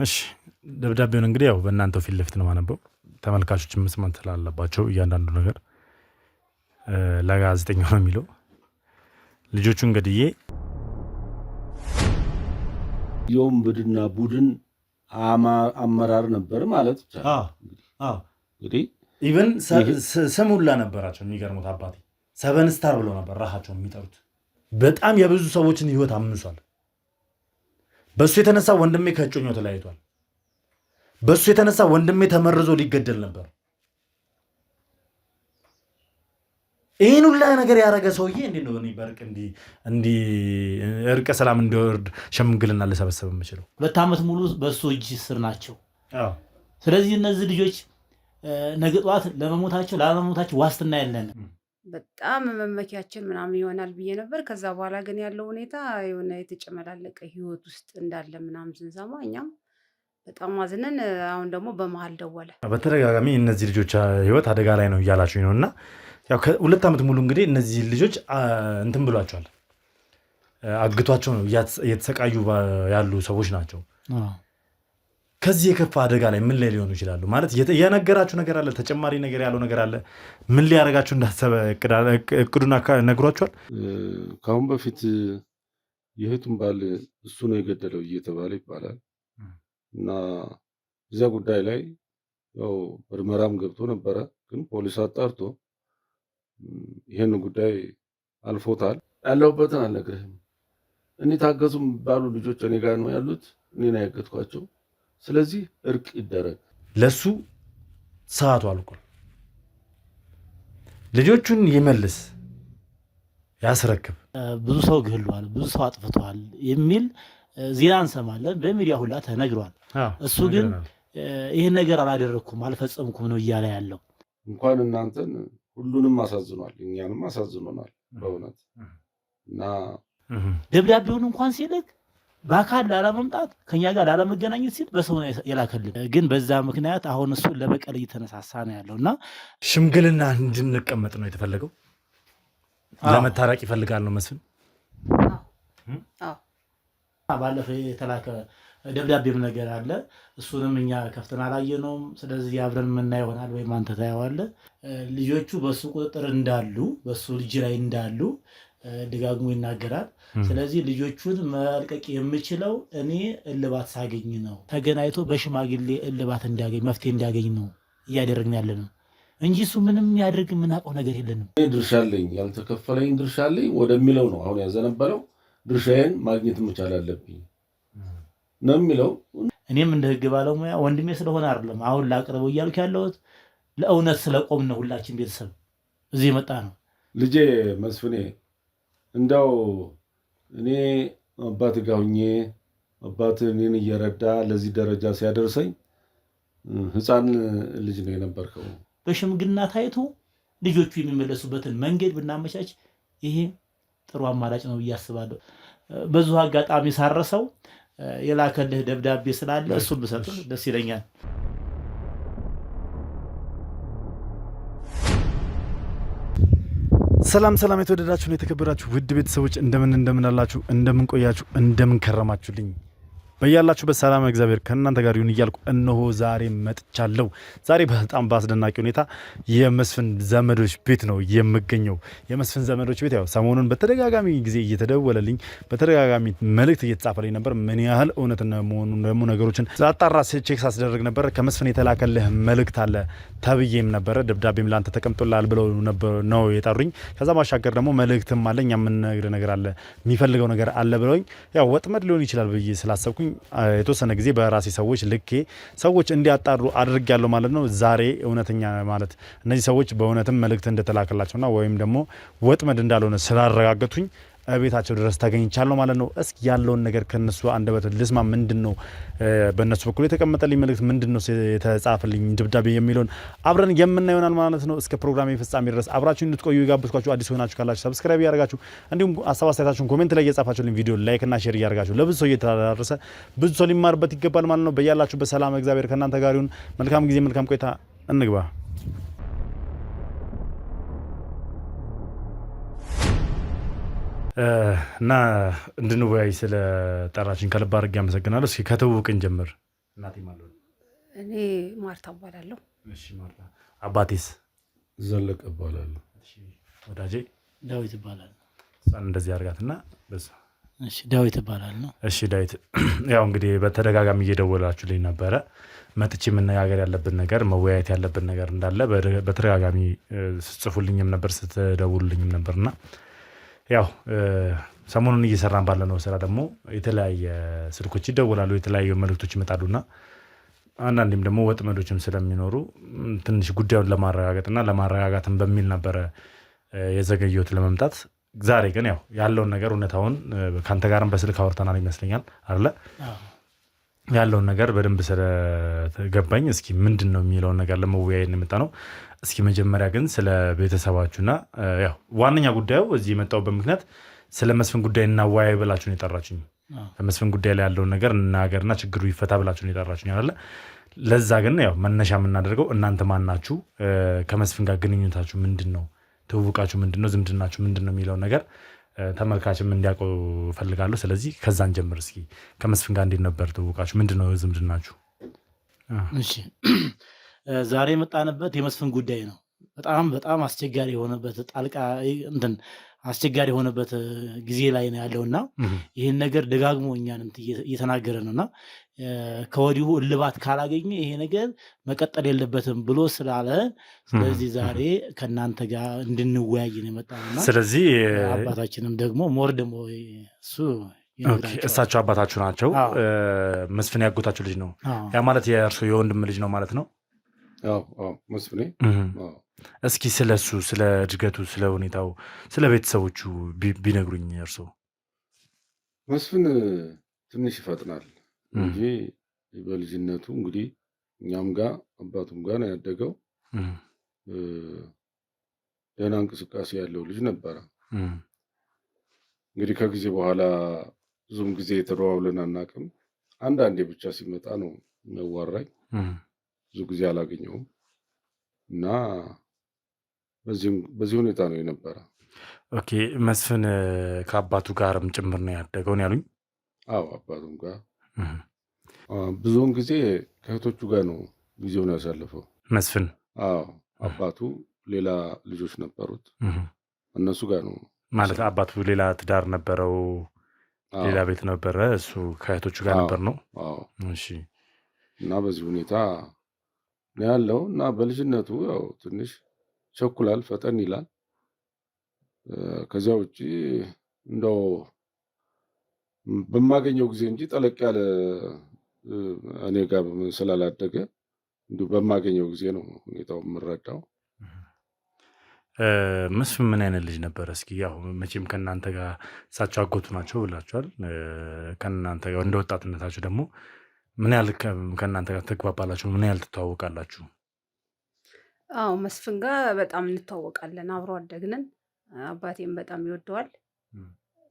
እሺ ደብዳቤውን እንግዲህ ያው በእናንተው ፊት ለፊት ነው ማነበው። ተመልካቾች መስማት ስላለባቸው እያንዳንዱ ነገር ለጋዜጠኛው ነው የሚለው። ልጆቹን ገድዬ የወንብድና ቡድን አመራር ነበር ማለት ይቻላል። እንግዲህ ኢቨን ስም ሁላ ነበራቸው። የሚገርሙት አባቴ ሰቨን ስታር ብለው ነበር ራሳቸውን የሚጠሩት። በጣም የብዙ ሰዎችን ህይወት አምሷል። በሱ የተነሳ ወንድሜ ከእጮኛው ተለያይቷል። በሱ የተነሳ ወንድሜ ተመርዞ ሊገደል ነበር። ይህን ሁላ ነገር ያደረገ ሰውዬ እንዴት ነው በርቅ እንዲህ እርቀ ሰላም እንዲወርድ ሽምግልና ልሰበሰብ የምችለው? 2 ዓመት ሙሉ በሱ እጅ ስር ናቸው። ስለዚህ እነዚህ ልጆች ነገ ጠዋት ለመሞታቸው ላለመሞታቸው ዋስትና የለንም። በጣም መመኪያችን ምናምን ይሆናል ብዬ ነበር። ከዛ በኋላ ግን ያለው ሁኔታ የሆነ የተጨመላለቀ ህይወት ውስጥ እንዳለ ምናምን ስንሰማ እኛም በጣም አዝነን፣ አሁን ደግሞ በመሀል ደወለ። በተደጋጋሚ እነዚህ ልጆች ህይወት አደጋ ላይ ነው እያላችሁኝ ነው። እና ያው ከ2 ዓመት ሙሉ እንግዲህ እነዚህ ልጆች እንትን ብሏቸዋል፣ አግቷቸው ነው እየተሰቃዩ ያሉ ሰዎች ናቸው። ከዚህ የከፋ አደጋ ላይ ምን ላይ ሊሆኑ ይችላሉ? ማለት የነገራችሁ ነገር አለ? ተጨማሪ ነገር ያለው ነገር አለ? ምን ሊያደርጋችሁ እንዳሰበ እቅዱን ነግሯችኋል? ከአሁን በፊት የእህቱን ባል እሱ ነው የገደለው እየተባለ ይባላል እና እዚያ ጉዳይ ላይ ያው ምርመራም ገብቶ ነበረ። ግን ፖሊስ አጣርቶ ይህን ጉዳይ አልፎታል። ያለሁበትን አልነግርህም። እኔ ታገዙ ባሉ ልጆች እኔ ጋር ነው ያሉት። እኔ ነው ያገትኳቸው። ስለዚህ እርቅ ይደረግ። ለሱ ሰዓቱ አልቋል። ልጆቹን ይመልስ፣ ያስረክብ። ብዙ ሰው ገድሏል፣ ብዙ ሰው አጥፍቷል የሚል ዜና እንሰማለን። በሚዲያ ሁላ ተነግሯል። እሱ ግን ይህን ነገር አላደረኩም አልፈጸምኩም ነው እያለ ያለው። እንኳን እናንተን ሁሉንም አሳዝኗል፣ እኛንም አሳዝኖናል በእውነት እና ደብዳቤውን እንኳን ሲልክ በአካል ላለመምጣት ከኛ ጋር ላለመገናኘት ሲል በሰው የላከልን። ግን በዛ ምክንያት አሁን እሱ ለበቀል እየተነሳሳ ነው ያለው እና ሽምግልና እንድንቀመጥ ነው የተፈለገው። ለመታረቅ ይፈልጋል ነው መስፍን። ባለፈው የተላከ ደብዳቤም ነገር አለ። እሱንም እኛ ከፍተን አላየነውም። ስለዚህ አብረን የምናየው ይሆናል፣ ወይም አንተ ታየዋለህ። ልጆቹ በሱ ቁጥጥር እንዳሉ፣ በሱ ልጅ ላይ እንዳሉ ደጋግሞ ይናገራል። ስለዚህ ልጆቹን መልቀቅ የምችለው እኔ እልባት ሳገኝ ነው። ተገናኝቶ በሽማግሌ እልባት እንዲያገኝ መፍትሄ እንዲያገኝ ነው እያደረግን ያለ ነው እንጂ እሱ ምንም ያደርግ የምናውቀው ነገር የለንም። ድርሻ አለኝ፣ ያልተከፈለኝ ድርሻ አለኝ ወደሚለው ነው አሁን ያዘነበለው። ድርሻዬን ማግኘት መቻል አለብኝ ነው የሚለው። እኔም እንደ ህግ ባለሙያ ወንድሜ ስለሆነ አይደለም አሁን ላቅርበው እያልኩ ያለሁት፣ ለእውነት ስለቆም ነው። ሁላችን ቤተሰብ እዚህ የመጣ ነው። ልጄ መስፍኔ እንደው እኔ አባት ጋር ሆኜ አባት እኔን እየረዳ ለዚህ ደረጃ ሲያደርሰኝ ህፃን ልጅ ነው የነበርከው። በሽምግልና ታይቶ ልጆቹ የሚመለሱበትን መንገድ ብናመቻች ይሄ ጥሩ አማራጭ ነው ብዬ አስባለሁ። በዙ አጋጣሚ ሳረሰው የላከልህ ደብዳቤ ስላለ እሱን ብሰጥህ ደስ ይለኛል። ሰላም የተወደዳችሁ ነው የተከበራችሁ ውድ ቤተሰቦች እንደምን አላችሁ? እንደምን ቆያችሁ? እንደምን ከረማችሁልኝ? በያላችሁበት ሰላም እግዚአብሔር ከእናንተ ጋር ይሁን እያልኩ እነሆ ዛሬ መጥቻለሁ። ዛሬ በጣም በአስደናቂ ሁኔታ የመስፍን ዘመዶች ቤት ነው የምገኘው። የመስፍን ዘመዶች ቤት ያው ሰሞኑን በተደጋጋሚ ጊዜ እየተደወለልኝ በተደጋጋሚ መልእክት እየተጻፈልኝ ነበር። ምን ያህል እውነት መሆኑን ደግሞ ነገሮችን ሳጣራ ቼክ ሳስደረግ ነበር። ከመስፍን የተላከልህ መልእክት አለ ተብዬም ነበረ። ደብዳቤም ላንተ ተቀምጦልሃል ብለው ነው የጠሩኝ። ከዛ ባሻገር ደግሞ መልእክትም አለኝ፣ የምነግርህ ነገር አለ፣ የሚፈልገው ነገር አለ ብለውኝ ያው ወጥመድ ሊሆን ይችላል ብዬ ስላሰብኩኝ የተወሰነ ጊዜ በራሴ ሰዎች ልኬ ሰዎች እንዲያጣሩ አድርጌያለሁ ማለት ነው። ዛሬ እውነተኛ ማለት እነዚህ ሰዎች በእውነትም መልእክት እንደተላከላቸውና ወይም ደግሞ ወጥመድ እንዳልሆነ ስላረጋገጡኝ ቤታቸው ድረስ ተገኝቻለሁ ማለት ነው። እስኪ ያለውን ነገር ከነሱ አንደበት ልስማ። ምንድነው በእነሱ በኩል የተቀመጠልኝ መልእክት፣ ምንድነው የተጻፈልኝ ደብዳቤ የሚለውን አብረን የምናየው ይሆናል ማለት ነው። እስከ ፕሮግራሜ ፍጻሜ ድረስ አብራችሁ እንድትቆዩ ይጋብዝኳችሁ። አዲስ ሆናችሁ ካላችሁ ሰብስክራይብ ያደርጋችሁ፣ እንዲሁም ሀሳብ አስተያየታችሁን ኮሜንት ላይ እየጻፋችሁልኝ ቪዲዮ ላይክ እና ሼር እያደርጋችሁ ለብዙ ሰው እየተዳረሰ ብዙ ሰው ሊማርበት ይገባል ማለት ነው። በያላችሁበት ሰላም እግዚአብሔር ከእናንተ ጋር ይሁን። መልካም ጊዜ፣ መልካም ቆይታ። እንግባ። እና እንድንወያይ ስለ ጠራችን ከልብ አድርጌ አመሰግናለሁ። እስኪ ከተውውቅን ጀምር። እናቴ ማለት ነው። እኔ ማርታ እባላለሁ። እሺ ማርታ። አባቴስ? ዘለቀ እባላለሁ። ወዳጄ? ዳዊት እባላለሁ። እሷን እንደዚህ አድርጋትና በዛ። እሺ ዳዊት እባላለሁ። እሺ ዳዊት፣ ያው እንግዲህ በተደጋጋሚ እየደወላችሁልኝ ነበረ። መጥቼ መነጋገር ያለብን ነገር መወያየት ያለብን ነገር እንዳለ በተደጋጋሚ ስትጽፉልኝም ነበር ስትደውሉልኝም ነበርና ያው ሰሞኑን እየሰራን ባለነው ስራ ደግሞ የተለያየ ስልኮች ይደወላሉ፣ የተለያዩ መልእክቶች ይመጣሉና አንዳንዴም ደግሞ ወጥመዶችም ስለሚኖሩ ትንሽ ጉዳዩን ለማረጋገጥና ለማረጋጋትም በሚል ነበረ የዘገየሁት ለመምጣት። ዛሬ ግን ያው ያለውን ነገር እውነታውን ከአንተ ጋርም በስልክ አውርተናል ይመስለኛል አይደለ? ያለውን ነገር በደንብ ስለገባኝ እስኪ ምንድን ነው የሚለውን ነገር ለመወያየት የመጣ ነው። እስኪ መጀመሪያ ግን ስለ ቤተሰባችሁና ያው ዋነኛ ጉዳዩ እዚህ የመጣሁበት ምክንያት ስለ መስፍን ጉዳይ እናወያይ ብላችሁ ነው የጠራችሁኝ። በመስፍን ጉዳይ ላይ ያለውን ነገር እናገርና ችግሩ ይፈታ ብላችሁ ነው የጠራችሁኝ አይደለ? ለዛ ግን ያው መነሻ የምናደርገው እናንተ ማን ናችሁ፣ ከመስፍን ጋር ግንኙነታችሁ ምንድን ነው፣ ትውውቃችሁ ምንድን ነው፣ ዝምድናችሁ ምንድን ነው የሚለውን ነገር ተመልካችም እንዲያውቀው እፈልጋለሁ። ስለዚህ ከዛን ጀምር እስኪ። ከመስፍን ጋር እንዴት ነበር ትውውቃችሁ? ምንድን ነው ዝምድናችሁ? እሺ ዛሬ የመጣንበት የመስፍን ጉዳይ ነው። በጣም በጣም አስቸጋሪ የሆነበት ጣልቃ እንትን አስቸጋሪ የሆነበት ጊዜ ላይ ነው ያለውና ይህን ነገር ደጋግሞ እኛን እየተናገረ ነውና ከወዲሁ እልባት ካላገኘ ይሄ ነገር መቀጠል የለበትም ብሎ ስላለ፣ ስለዚህ ዛሬ ከእናንተ ጋር እንድንወያይ ነው የመጣነውና ስለዚህ አባታችንም ደግሞ ሞር ደግሞ እሱ እሳቸው አባታችሁ ናቸው። መስፍን ያጎታችሁ ልጅ ነው። ያ ማለት የእርሶ የወንድም ልጅ ነው ማለት ነው? መስፍኔ። እስኪ ስለ እሱ፣ ስለ እድገቱ፣ ስለ ሁኔታው፣ ስለ ቤተሰቦቹ ቢነግሩኝ እርሶ። መስፍን ትንሽ ይፈጥናል እንጂ በልጅነቱ እንግዲህ እኛም ጋር አባቱም ጋር ነው ያደገው። ደህና እንቅስቃሴ ያለው ልጅ ነበረ። እንግዲህ ከጊዜ በኋላ ብዙም ጊዜ የተደዋውለን አናውቅም። አንዳንዴ ብቻ ሲመጣ ነው የሚያዋራኝ። ብዙ ጊዜ አላገኘውም እና በዚህ ሁኔታ ነው የነበረ። ኦኬ። መስፍን ከአባቱ ጋርም ጭምር ነው ያደገው ነው ያሉኝ? አዎ አባቱም ጋር ብዙውን ጊዜ ከእህቶቹ ጋር ነው ጊዜውን ያሳለፈው መስፍን። አዎ አባቱ ሌላ ልጆች ነበሩት፣ እነሱ ጋር ነው ማለት። አባቱ ሌላ ትዳር ነበረው፣ ሌላ ቤት ነበረ፣ እሱ ከእህቶቹ ጋር ነበር ነው? እሺ። እና በዚህ ሁኔታ ነው ያለው እና በልጅነቱ ያው ትንሽ ቸኩላል፣ ፈጠን ይላል። ከዚያ ውጭ እንደው በማገኘው ጊዜ እንጂ ጠለቅ ያለ እኔ ጋር ስላላደገ እንዲሁ በማገኘው ጊዜ ነው ሁኔታው የምረዳው። መስፍን ምን አይነት ልጅ ነበረ? እስኪ ያው መቼም ከእናንተ ጋር እሳቸው አጎቱ ናቸው ብላችኋል። ከእናንተ ጋር እንደ ወጣትነታችሁ ደግሞ ምን ያህል ከእናንተ ጋር ትግባባላችሁ? ምን ያህል ትተዋወቃላችሁ? አዎ መስፍን ጋር በጣም እንተዋወቃለን፣ አብሮ አደግንን። አባቴም በጣም ይወደዋል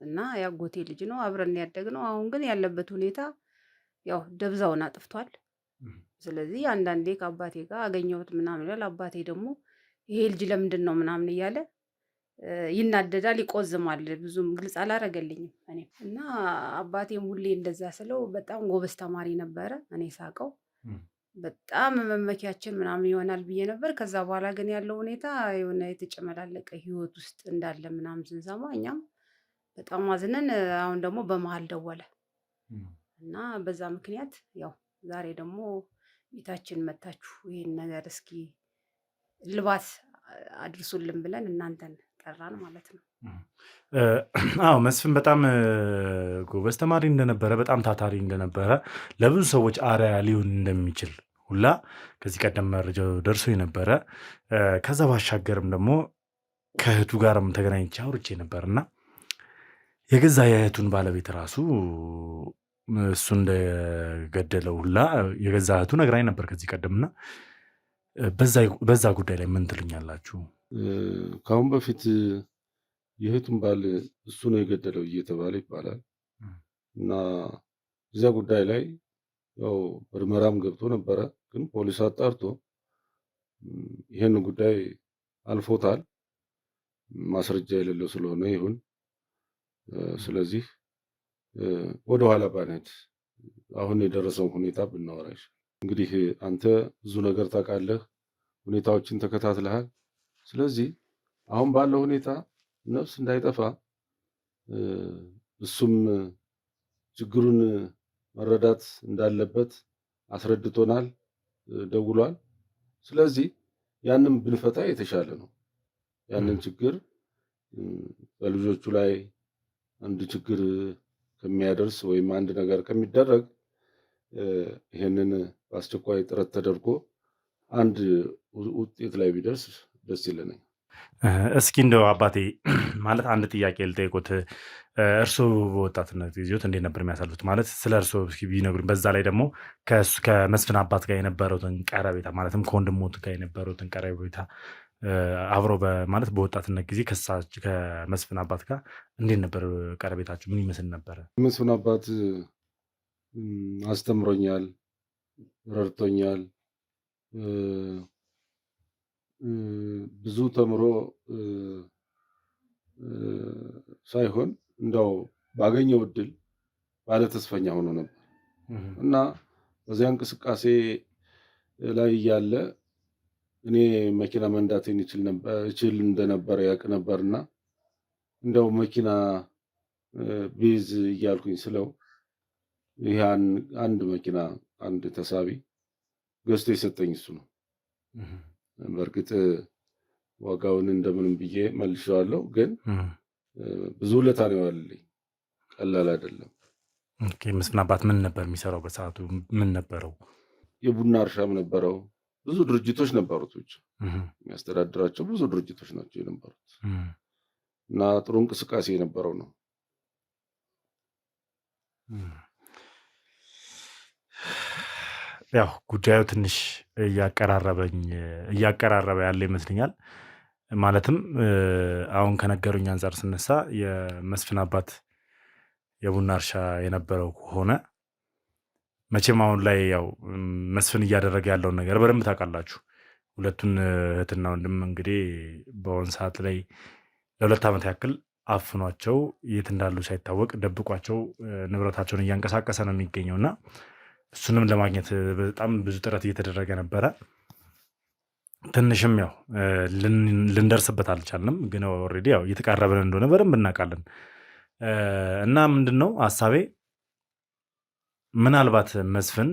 እና ያጎቴ ልጅ ነው፣ አብረን ያደግነው። አሁን ግን ያለበት ሁኔታ ያው ደብዛውን አጥፍቷል። ስለዚህ አንዳንዴ ከአባቴ ጋር አገኘሁት ምናምን ይላል። አባቴ ደግሞ ይሄ ልጅ ለምንድን ነው ምናምን እያለ ይናደዳል፣ ይቆዝማል። ብዙም ግልጽ አላረገልኝም እኔም እና አባቴም ሁሌ እንደዛ ስለው በጣም ጎበዝ ተማሪ ነበረ። እኔ ሳቀው በጣም መመኪያችን ምናምን ይሆናል ብዬ ነበር። ከዛ በኋላ ግን ያለው ሁኔታ የሆነ የተጨመላለቀ ህይወት ውስጥ እንዳለ ምናምን ስንሰማ እኛም በጣም አዝነን፣ አሁን ደግሞ በመሀል ደወለ እና በዛ ምክንያት ያው ዛሬ ደግሞ ቤታችን መታችሁ ይህን ነገር እስኪ ልባት አድርሱልን ብለን እናንተን ጠራን ማለት ነው። አዎ መስፍን በጣም ጎበዝ ተማሪ እንደነበረ፣ በጣም ታታሪ እንደነበረ፣ ለብዙ ሰዎች አርአያ ሊሆን እንደሚችል ሁላ ከዚህ ቀደም መረጃው ደርሶ የነበረ። ከዛ ባሻገርም ደግሞ ከእህቱ ጋርም ተገናኝቼ አውርቼ ነበርና የገዛ የእህቱን ባለቤት ራሱ እሱ እንደገደለው ሁላ የገዛ እህቱ ነግራኝ ነበር ከዚህ ቀደምና በዛ ጉዳይ ላይ ምን ትሉኛላችሁ? ከአሁን በፊት የእህቱን ባል እሱ ነው የገደለው እየተባለ ይባላል እና እዚያ ጉዳይ ላይ ያው ምርመራም ገብቶ ነበረ። ግን ፖሊስ አጣርቶ ይህን ጉዳይ አልፎታል። ማስረጃ የሌለው ስለሆነ ይሁን ስለዚህ ወደኋላ ባንሄድ አሁን የደረሰውን ሁኔታ ብናወራሽ። እንግዲህ አንተ ብዙ ነገር ታውቃለህ፣ ሁኔታዎችን ተከታትለሃል። ስለዚህ አሁን ባለው ሁኔታ ነፍስ እንዳይጠፋ እሱም ችግሩን መረዳት እንዳለበት አስረድቶናል፣ ደውሏል። ስለዚህ ያንን ብንፈታ የተሻለ ነው። ያንን ችግር በልጆቹ ላይ አንድ ችግር ከሚያደርስ ወይም አንድ ነገር ከሚደረግ ይሄንን በአስቸኳይ ጥረት ተደርጎ አንድ ውጤት ላይ ቢደርስ ደስ ይለናል። እስኪ እንደው አባቴ ማለት አንድ ጥያቄ ልጠይቆት። እርስዎ በወጣትነት ጊዜዎት እንዴት ነበር የሚያሳልፉት? ማለት ስለ እርስዎ እስኪ ቢነግሩኝ። በዛ ላይ ደግሞ ከመስፍን አባት ጋር የነበረውትን ቀረቤታ ማለትም ከወንድሞት ጋር የነበረውትን ቀረቤታ አብሮ ማለት በወጣትነት ጊዜ ከመስፍን አባት ጋር እንዴት ነበር ቀረቤታችሁ? ምን ይመስል ነበረ? መስፍን አባት አስተምሮኛል፣ ረድቶኛል። ብዙ ተምሮ ሳይሆን እንደው ባገኘው እድል ባለ ተስፈኛ ሆኖ ነበር እና በዚያ እንቅስቃሴ ላይ እያለ እኔ መኪና መንዳቴን እችል እንደነበረ ያውቅ ነበርና እንደው መኪና ቢይዝ እያልኩኝ ስለው ይህ አንድ መኪና አንድ ተሳቢ ገዝቶ የሰጠኝ እሱ ነው። በእርግጥ ዋጋውን እንደምንም ብዬ መልሼዋለሁ፣ ግን ብዙ ውለታ ነው ያለልኝ፣ ቀላል አይደለም። መስፍን አባት ምን ነበር የሚሰራው? በሰዓቱ ምን ነበረው? የቡና እርሻም ነበረው። ብዙ ድርጅቶች ነበሩት፣ ብቻ የሚያስተዳድራቸው ብዙ ድርጅቶች ናቸው የነበሩት እና ጥሩ እንቅስቃሴ የነበረው ነው። ያው ጉዳዩ ትንሽ እያቀራረበ ያለ ይመስለኛል። ማለትም አሁን ከነገሩኝ አንጻር ስነሳ የመስፍን አባት የቡና እርሻ የነበረው ከሆነ መቼም አሁን ላይ ያው መስፍን እያደረገ ያለውን ነገር በደንብ ታውቃላችሁ። ሁለቱን እህትና ወንድም እንግዲህ በአሁን ሰዓት ላይ ለ2 ዓመት ያክል አፍኗቸው የት እንዳሉ ሳይታወቅ ደብቋቸው ንብረታቸውን እያንቀሳቀሰ ነው የሚገኘው እና እሱንም ለማግኘት በጣም ብዙ ጥረት እየተደረገ ነበረ። ትንሽም ያው ልንደርስበት አልቻልንም፣ ግን ኦልሬዲ ያው እየተቃረብን እንደሆነ በደንብ እናውቃለን። እና ምንድን ነው ሀሳቤ፣ ምናልባት መስፍን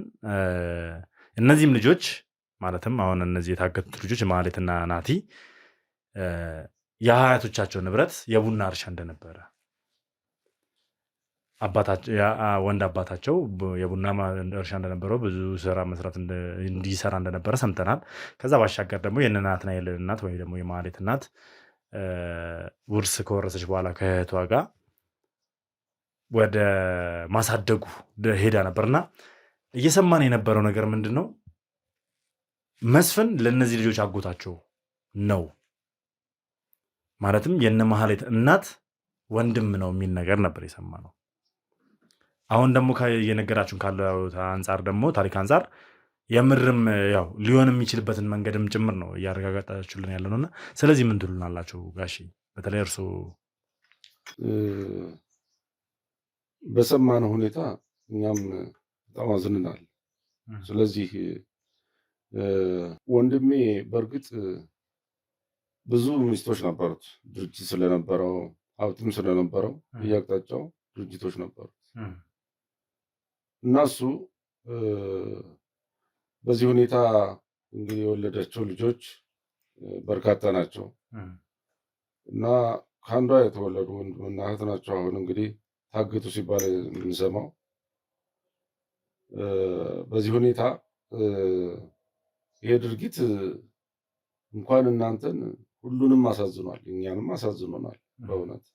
እነዚህም ልጆች ማለትም አሁን እነዚህ የታገቱት ልጆች ማህሌትና ናቲ የአያቶቻቸው ንብረት የቡና እርሻ እንደነበረ ወንድ አባታቸው የቡና እርሻ እንደነበረው ብዙ ስራ መስራት እንዲሰራ እንደነበረ ሰምተናል። ከዛ ባሻገር ደግሞ የእነ ናትናኤል እናት ወይ ደግሞ የማህሌት እናት ውርስ ከወረሰች በኋላ ከእህቷ ጋር ወደ ማሳደጉ ሄዳ ነበርና እየሰማን የነበረው ነገር ምንድን ነው? መስፍን ለእነዚህ ልጆች አጎታቸው ነው፣ ማለትም የእነ ማህሌት እናት ወንድም ነው የሚል ነገር ነበር የሰማነው። አሁን ደግሞ እየነገራችሁን ካለው አንጻር ደግሞ ታሪክ አንጻር የምርም ያው ሊሆን የሚችልበትን መንገድም ጭምር ነው እያረጋገጣችሁልን ያለ ነውና፣ ስለዚህ ምን ትሉናላችሁ ጋሺ? በተለይ እርሱ በሰማነው ሁኔታ እኛም በጣም አዝንናል። ስለዚህ ወንድሜ በእርግጥ ብዙ ሚስቶች ነበሩት፣ ድርጅት ስለነበረው ሀብትም ስለነበረው እያቅጣጫው ድርጅቶች ነበሩት እና እሱ በዚህ ሁኔታ እንግዲህ የወለዳቸው ልጆች በርካታ ናቸው እና ከአንዷ የተወለዱ ወንድምና እህት ናቸው። አሁን እንግዲህ ታገቱ ሲባል የምንሰማው በዚህ ሁኔታ ይሄ ድርጊት እንኳን እናንተን ሁሉንም አሳዝኗል፣ እኛንም አሳዝኖናል በእውነት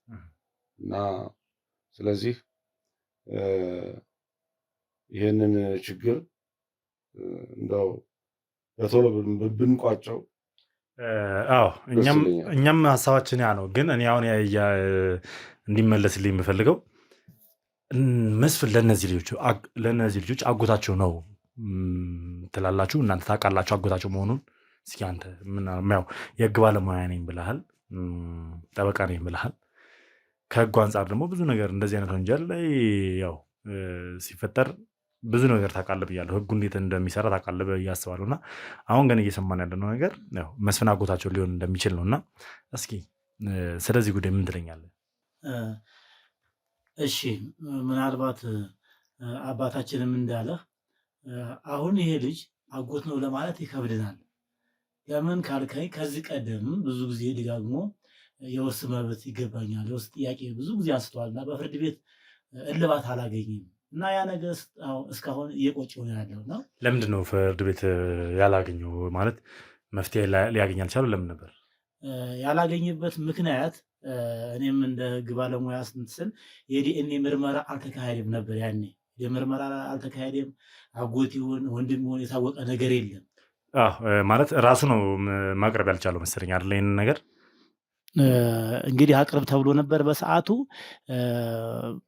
እና ስለዚህ ይህንን ችግር እንደው በቶሎ ብንቋጨው። አዎ እኛም ሀሳባችን ያ ነው። ግን እኔ አሁን እንዲመለስልኝ የምፈልገው መስፍን ለእነዚህ ልጆች አጎታቸው ነው ትላላችሁ? እናንተ ታውቃላችሁ አጎታቸው መሆኑን? እስኪ አንተ ያው የህግ ባለሙያ ነኝ ብለሃል፣ ጠበቃ ነኝ ብለሃል። ከህጉ አንጻር ደግሞ ብዙ ነገር እንደዚህ አይነት ወንጀል ላይ ያው ሲፈጠር ብዙ ነገር ታውቃለህ ብያለሁ። ህጉ እንዴት እንደሚሰራ ታውቃለህ ብዬ አስባለሁ። እና አሁን ግን እየሰማን ያለነው ነገር ያው መስፍን አጎታቸው ሊሆን እንደሚችል ነው። እና እስኪ ስለዚህ ጉዳይ ምን ትለኛለህ? እሺ ምናልባት አባታችንም እንዳለ አሁን ይሄ ልጅ አጎት ነው ለማለት ይከብድናል። ለምን ካልከኝ ከዚህ ቀደም ብዙ ጊዜ ደጋግሞ የውርስ መብት ይገባኛል የውርስ ጥያቄ ብዙ ጊዜ አንስተዋል እና በፍርድ ቤት እልባት አላገኝም እና ያ ነገር እስካሁን እየቆጨው ነው ያለው። እና ለምንድን ነው ፍርድ ቤት ያላገኘው? ማለት መፍትሄ ሊያገኝ አልቻለው ለምን ነበር? ያላገኝበት ምክንያት እኔም እንደ ህግ ባለሙያ ስንትስል የዲኤንኤ ምርመራ አልተካሄደም ነበር። ያኔ የምርመራ አልተካሄደም። አጎት ይሁን ወንድም ይሁን የታወቀ ነገር የለም። ማለት ራሱ ነው ማቅረብ ያልቻለው መሰለኝ አይደል? ይህንን ነገር እንግዲህ አቅርብ ተብሎ ነበር በሰዓቱ።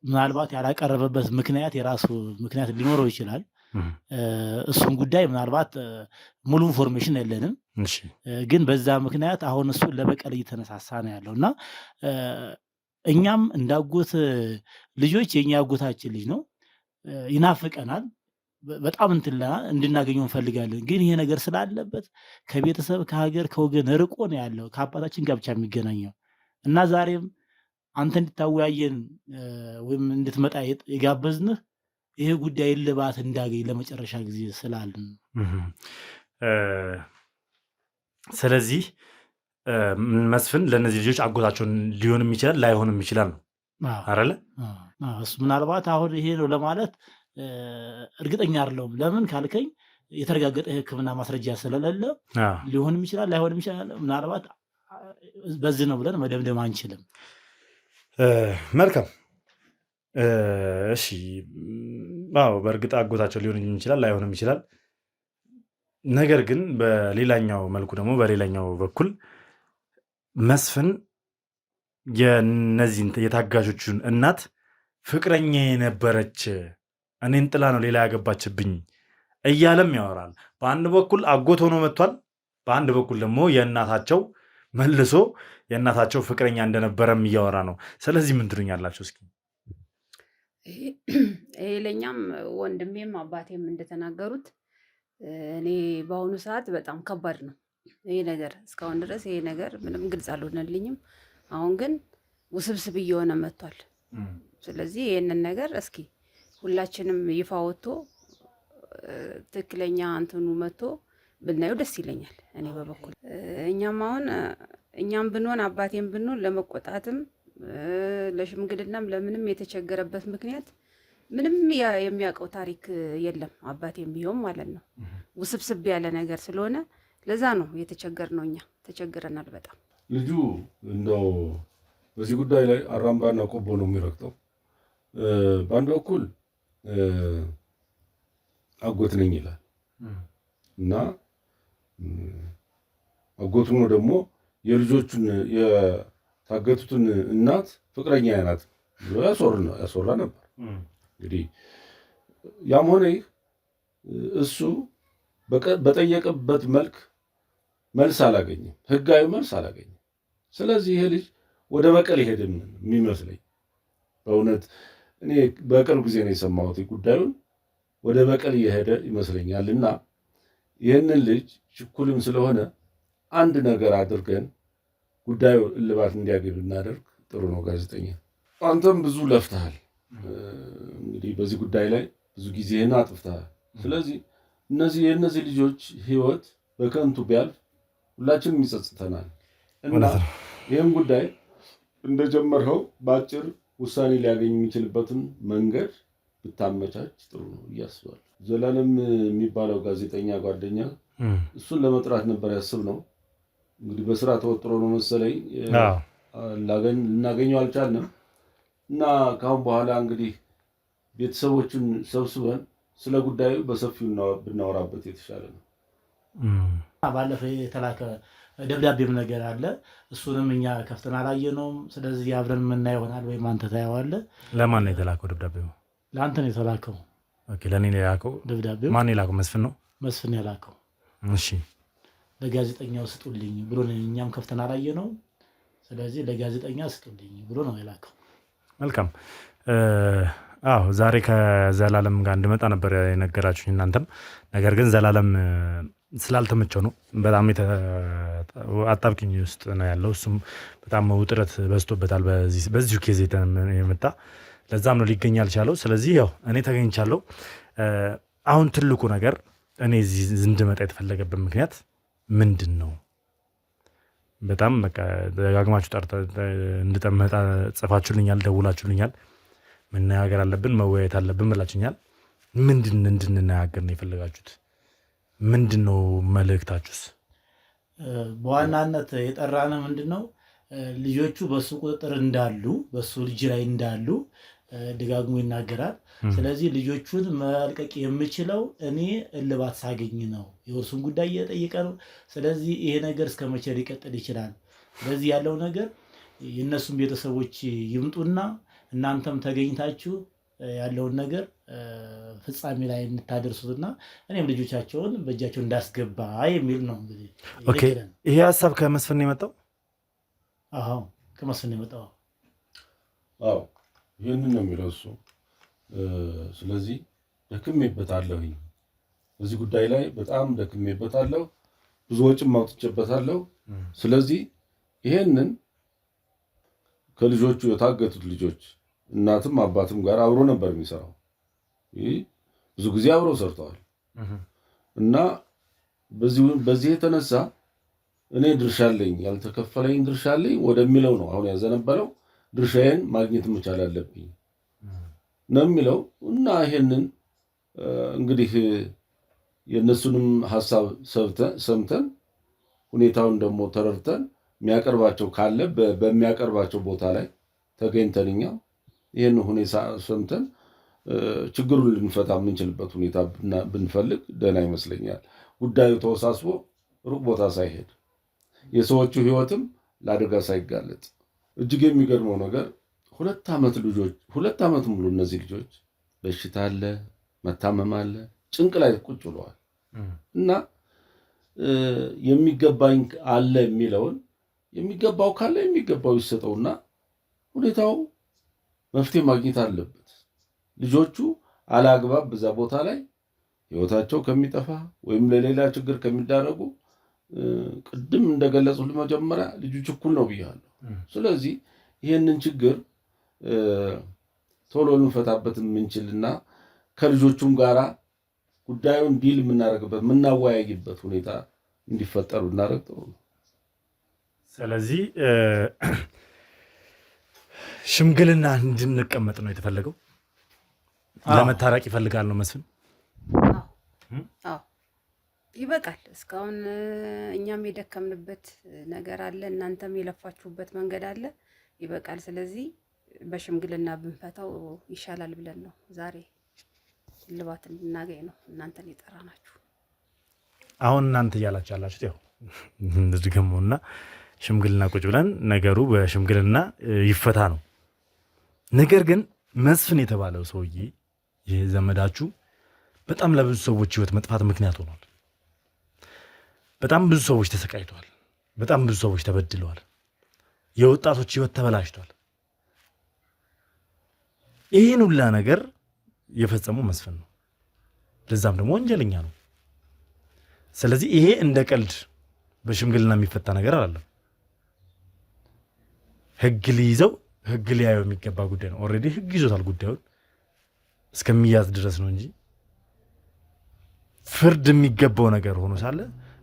ምናልባት ያላቀረበበት ምክንያት የራሱ ምክንያት ሊኖረው ይችላል። እሱን ጉዳይ ምናልባት ሙሉ ኢንፎርሜሽን የለንም። ግን በዛ ምክንያት አሁን እሱ ለበቀል እየተነሳሳ ነው ያለው እና እኛም እንዳጎት ልጆች የኛ አጎታችን ልጅ ነው ይናፍቀናል። በጣም እንድናገኘው እንፈልጋለን። ግን ይሄ ነገር ስላለበት ከቤተሰብ ከሀገር ከወገን ርቆ ነው ያለው ከአባታችን ጋር ብቻ የሚገናኘው እና ዛሬም አንተ እንድታወያየን ወይም እንድትመጣ የጋበዝንህ ይሄ ጉዳይ እልባት እንዳገኝ ለመጨረሻ ጊዜ ስላልን። ስለዚህ መስፍን ለእነዚህ ልጆች አጎታቸውን ሊሆንም ይችላል ላይሆንም ይችላል ነው አይደለ? እሱ ምናልባት አሁን ይሄ ነው ለማለት እርግጠኛ አይደለሁም። ለምን ካልከኝ የተረጋገጠ የሕክምና ማስረጃ ስለሌለ ሊሆንም ይችላል ላይሆንም ይችላል። ምናልባት በዚህ ነው ብለን መደምደም አንችልም። መልካም እሺ። በእርግጥ አጎታቸው ሊሆን ይችላል ላይሆንም ይችላል። ነገር ግን በሌላኛው መልኩ ደግሞ በሌላኛው በኩል መስፍን የነዚህን የታጋቾቹን እናት ፍቅረኛ የነበረች እኔን ጥላ ነው ሌላ ያገባችብኝ እያለም ያወራል። በአንድ በኩል አጎት ሆኖ መጥቷል፣ በአንድ በኩል ደግሞ የእናታቸው መልሶ የእናታቸው ፍቅረኛ እንደነበረም እያወራ ነው። ስለዚህ ምን ትሉኛላችሁ እስኪ? ይሄ ለእኛም ወንድሜም አባቴም እንደተናገሩት እኔ በአሁኑ ሰዓት በጣም ከባድ ነው ይሄ ነገር። እስካሁን ድረስ ይሄ ነገር ምንም ግልጽ አልሆነልኝም። አሁን ግን ውስብስብ እየሆነ መጥቷል። ስለዚህ ይህንን ነገር እስኪ ሁላችንም ይፋ ወጥቶ ትክክለኛ እንትኑ መጥቶ ብናየው ደስ ይለኛል። እኔ በበኩል እኛም ብንሆን አባቴም ብንሆን ለመቆጣትም ለሽምግልናም ለምንም የተቸገረበት ምክንያት ምንም የሚያውቀው ታሪክ የለም። አባቴም ቢሆን ማለት ነው ውስብስብ ያለ ነገር ስለሆነ ለዛ ነው የተቸገርነው። እኛ ተቸግረናል በጣም። ልጁ እንደው በዚህ ጉዳይ ላይ አራምባና ቆቦ ነው የሚረግጠው። በአንድ በኩል አጎት ነኝ ይላል እና አጎቱ ነው ደግሞ የልጆቹን የታገቱትን እናት ፍቅረኛ ናት ብሎ ያስወራ ነበር። እንግዲህ ያም ሆነ ይህ እሱ በጠየቀበት መልክ መልስ አላገኘም፣ ህጋዊ መልስ አላገኘም። ስለዚህ ይሄ ልጅ ወደ በቀል ይሄድን የሚመስለኝ በእውነት እኔ በቅርብ ጊዜ ነው የሰማሁት ጉዳዩን። ወደ በቀል እየሄደ ይመስለኛል እና ይህንን ልጅ ችኩልም ስለሆነ አንድ ነገር አድርገን ጉዳዩ እልባት እንዲያገኝ ብናደርግ ጥሩ ነው። ጋዜጠኛ አንተም ብዙ ለፍተሃል፣ እንግዲህ በዚህ ጉዳይ ላይ ብዙ ጊዜህን አጥፍተሃል። ስለዚህ የእነዚህ ልጆች ህይወት በከንቱ ቢያልፍ ሁላችንም ይጸጽተናል እና ይህም ጉዳይ እንደጀመርኸው በአጭር ውሳኔ ሊያገኝ የሚችልበትን መንገድ ብታመቻች ጥሩ ነው እያስባለሁ። ዘላለም የሚባለው ጋዜጠኛ ጓደኛ እሱን ለመጥራት ነበር ያስብነው። እንግዲህ በስራ ተወጥሮ ነው መሰለኝ ልናገኘው አልቻልንም እና ከአሁን በኋላ እንግዲህ ቤተሰቦቹን ሰብስበን ስለ ጉዳዩ በሰፊው ብናወራበት የተሻለ ነው። ባለፈው የተላከ ደብዳቤም ነገር አለ። እሱንም እኛ ከፍተን አላየነውም። ስለዚህ አብረን የምናየው ይሆናል። ወይም አንተ ታየዋለህ። ለማን ነው የተላከው ደብዳቤው? ለአንተ ነው የተላከው። ለእኔ ነው የላከው ደብዳቤው። ማን የላከው? መስፍን ነው። መስፍን የላከው። እሺ ለጋዜጠኛው ስጡልኝ ብሎ እኛም ከፍተን አላየነውም። ስለዚህ ለጋዜጠኛ ስጡልኝ ብሎ ነው የላከው። መልካም። አዎ ዛሬ ከዘላለም ጋር እንድመጣ ነበር የነገራችሁኝ እናንተም። ነገር ግን ዘላለም ስላልተመቸው ነው። በጣም አጣብቂኝ ውስጥ ነው ያለው። እሱም በጣም ውጥረት በዝቶበታል በዚሁ ኬዝ የመጣ ለዛም ነው ሊገኝ አልቻለው። ስለዚህ ያው እኔ ተገኝቻለሁ። አሁን ትልቁ ነገር እኔ እዚህ እንድመጣ የተፈለገበት ምክንያት ምንድን ነው? በጣም በቃ ደጋግማችሁ እንድጠመጣ ጽፋችሁልኛል፣ ደውላችሁልኛል። መነጋገር አለብን መወያየት አለብን ብላችሁኛል። ምንድን እንድንነጋገር ነው የፈለጋችሁት? ምንድን ነው መልእክታችሁስ? በዋናነት የጠራነ ምንድን ነው ልጆቹ በሱ ቁጥጥር እንዳሉ በሱ ልጅ ላይ እንዳሉ ደጋግሞ ይናገራል። ስለዚህ ልጆቹን መልቀቅ የምችለው እኔ እልባት ሳገኝ ነው። የእርሱን ጉዳይ እየጠየቀ ነው። ስለዚህ ይሄ ነገር እስከ መቼ ሊቀጥል ይችላል? ስለዚህ ያለው ነገር የእነሱም ቤተሰቦች ይምጡና እናንተም ተገኝታችሁ ያለውን ነገር ፍጻሜ ላይ እንታደርሱትና እኔም ልጆቻቸውን በእጃቸው እንዳስገባ የሚል ነው። እንግዲህ ኦኬ፣ ይሄ ሀሳብ ከመስፍን ነው የመጣው? አዎ ከመስፍን ነው የመጣው። አዎ ይህንን ነው የሚለው እሱ። ስለዚህ ደክሜበታለሁኝ፣ በዚህ ጉዳይ ላይ በጣም ደክሜበታለሁ፣ ብዙ ወጪም አውጥቼበታለሁ። ስለዚህ ይሄንን ከልጆቹ የታገቱት ልጆች እናትም አባትም ጋር አብሮ ነበር የሚሰራው። ብዙ ጊዜ አብረው ሰርተዋል እና በዚህ የተነሳ እኔ ድርሻ አለኝ፣ ያልተከፈለኝ ድርሻ አለኝ ወደሚለው ነው አሁን ያዘነበለው። ድርሻዬን ማግኘት መቻል አለብኝ ነው የሚለው እና ይሄንን እንግዲህ የእነሱንም ሀሳብ ሰምተን ሁኔታውን ደግሞ ተረድተን የሚያቀርባቸው ካለ በሚያቀርባቸው ቦታ ላይ ተገኝተን እኛ ይህን ሁኔታ ሰምተን ችግሩን ልንፈታ የምንችልበት ሁኔታ ብንፈልግ ደህና ይመስለኛል። ጉዳዩ ተወሳስቦ ሩቅ ቦታ ሳይሄድ የሰዎቹ ሕይወትም ለአደጋ ሳይጋለጥ። እጅግ የሚገርመው ነገር 2 ዓመት ሙሉ እነዚህ ልጆች በሽታ አለ፣ መታመም አለ፣ ጭንቅ ላይ ቁጭ ብለዋል እና የሚገባኝ አለ የሚለውን የሚገባው ካለ የሚገባው ይሰጠውና ሁኔታው መፍትሄ ማግኘት አለበት። ልጆቹ አላግባብ በዛ ቦታ ላይ ሕይወታቸው ከሚጠፋ ወይም ለሌላ ችግር ከሚዳረጉ ቅድም እንደገለጹት መጀመሪያ ልጁ ችኩል ነው ብያለሁ። ስለዚህ ይህንን ችግር ቶሎ ልንፈታበት የምንችልና ከልጆቹም ጋራ ጉዳዩን ዲል የምናደርግበት የምናወያይበት ሁኔታ እንዲፈጠሩ እናደርግ ጥሩ ነው። ስለዚህ ሽምግልና እንድንቀመጥ ነው የተፈለገው። ለመታረቅ ይፈልጋል ነው መስፍን? አዎ ይበቃል። እስካሁን እኛም የደከምንበት ነገር አለ፣ እናንተም የለፋችሁበት መንገድ አለ። ይበቃል። ስለዚህ በሽምግልና ብንፈታው ይሻላል ብለን ነው ዛሬ እልባት እንድናገኝ ነው እናንተን የጠራናችሁ። አሁን እናንተ እያላችሁ ያላችሁት ያው ድገሙና ሽምግልና ቁጭ ብለን ነገሩ በሽምግልና ይፈታ ነው። ነገር ግን መስፍን የተባለው ሰውዬ ይህ ዘመዳችሁ በጣም ለብዙ ሰዎች ህይወት መጥፋት ምክንያት ሆኗል። በጣም ብዙ ሰዎች ተሰቃይተዋል። በጣም ብዙ ሰዎች ተበድለዋል። የወጣቶች ህይወት ተበላሽቷል። ይህን ሁላ ነገር የፈጸመው መስፍን ነው። ለዛም ደግሞ ወንጀለኛ ነው። ስለዚህ ይሄ እንደ ቀልድ በሽምግልና የሚፈታ ነገር አይደለም። ህግ ሊይዘው ህግ ሊያየው የሚገባ ጉዳይ ነው። ኦልሬዲ ህግ ይዞታል ጉዳዩን እስከሚያዝ ድረስ ነው እንጂ ፍርድ የሚገባው ነገር ሆኖ ሳለ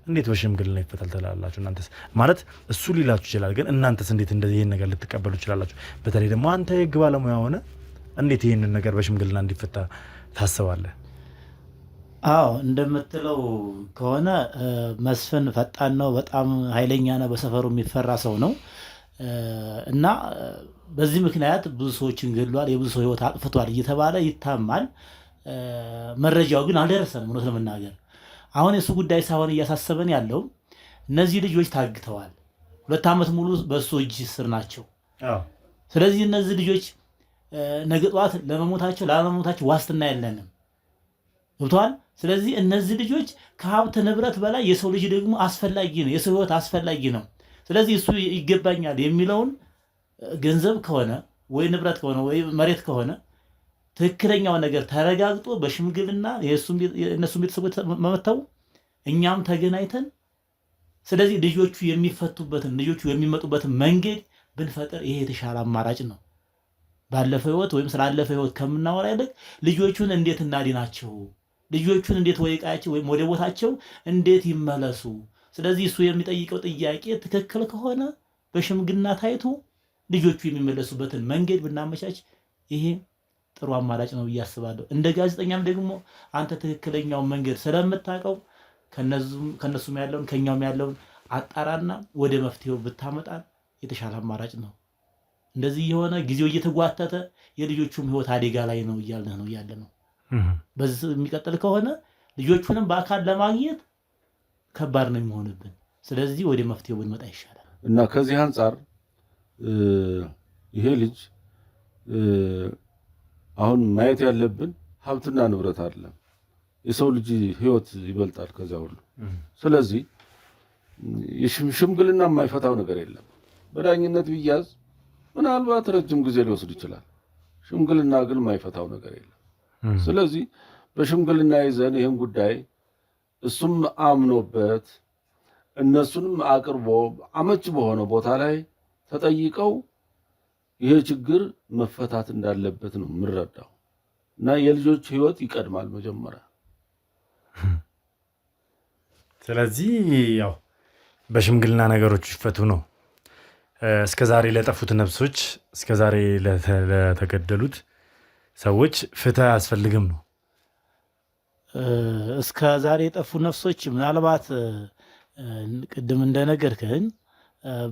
እንዴት በሽምግልና ይፈታል ትላላችሁ? እናንተስ ማለት እሱ ሊላችሁ ይችላል፣ ግን እናንተስ እንዴት እንደዚህ ይሄን ነገር ልትቀበሉ ይችላላችሁ? በተለይ ደግሞ አንተ የህግ ባለሙያ ሆነ እንዴት ይሄንን ነገር በሽምግልና እንዲፈታ ታስባለህ? አዎ እንደምትለው ከሆነ መስፍን ፈጣን ነው፣ በጣም ኃይለኛ ነው፣ በሰፈሩ የሚፈራ ሰው ነው እና በዚህ ምክንያት ብዙ ሰዎችን ገድሏል፣ የብዙ ሰው ህይወት አጥፍቷል እየተባለ ይታማል። መረጃው ግን አልደረሰንም። እውነት ለመናገር አሁን የእሱ ጉዳይ ሳይሆን እያሳሰበን ያለው እነዚህ ልጆች ታግተዋል። 2 ዓመት ሙሉ በእሱ እጅ ስር ናቸው። ስለዚህ እነዚህ ልጆች ነገ ጠዋት ለመሞታቸው ላለመሞታቸው ዋስትና የለንም። ገብተዋል። ስለዚህ እነዚህ ልጆች ከሀብት ንብረት በላይ የሰው ልጅ ደግሞ አስፈላጊ ነው፣ የሰው ህይወት አስፈላጊ ነው። ስለዚህ እሱ ይገባኛል የሚለውን ገንዘብ ከሆነ ወይ ንብረት ከሆነ ወይ መሬት ከሆነ ትክክለኛው ነገር ተረጋግጦ በሽምግልና የእነሱን ቤተሰቦች መመተው እኛም ተገናኝተን ስለዚህ ልጆቹ የሚፈቱበትን ልጆቹ የሚመጡበትን መንገድ ብንፈጥር ይሄ የተሻለ አማራጭ ነው። ባለፈ ህይወት ወይም ስላለፈ ህይወት ከምናወራ ይልቅ ልጆቹን እንዴት እናድናቸው፣ ልጆቹን እንዴት ወደ ቀያቸው ወይም ወደ ቦታቸው እንዴት ይመለሱ። ስለዚህ እሱ የሚጠይቀው ጥያቄ ትክክል ከሆነ በሽምግልና ታይቶ ልጆቹ የሚመለሱበትን መንገድ ብናመቻች ይሄ ጥሩ አማራጭ ነው ብዬ አስባለሁ። እንደ ጋዜጠኛም ደግሞ አንተ ትክክለኛውን መንገድ ስለምታውቀው ከነሱም ያለውን ከኛውም ያለውን አጣራና ወደ መፍትሄው ብታመጣን የተሻለ አማራጭ ነው። እንደዚህ የሆነ ጊዜው እየተጓተተ የልጆቹም ህይወት አደጋ ላይ ነው ያለ ነው። በዚህ የሚቀጥል ከሆነ ልጆቹንም በአካል ለማግኘት ከባድ ነው የሚሆንብን። ስለዚህ ወደ መፍትሄው ብንመጣ ይሻላል እና ከዚህ አንጻር ይሄ ልጅ አሁን ማየት ያለብን ሀብትና ንብረት አይደለም፣ የሰው ልጅ ህይወት ይበልጣል ከዚያ ሁሉ። ስለዚህ ሽምግልና የማይፈታው ነገር የለም። በዳኝነት ቢያዝ ምናልባት ረጅም ጊዜ ሊወስድ ይችላል። ሽምግልና ግን የማይፈታው ነገር የለም። ስለዚህ በሽምግልና ይዘን ይህን ጉዳይ እሱም አምኖበት እነሱንም አቅርቦ አመች በሆነ ቦታ ላይ ተጠይቀው ይሄ ችግር መፈታት እንዳለበት ነው የምንረዳው እና የልጆች ህይወት ይቀድማል መጀመሪያ። ስለዚህ ያው በሽምግልና ነገሮች ይፈቱ ነው። እስከዛሬ ለጠፉት ነፍሶች፣ እስከዛሬ ለተገደሉት ሰዎች ፍትህ አያስፈልግም ነው። እስከ ዛሬ የጠፉ ነፍሶች ምናልባት ቅድም እንደነገርከን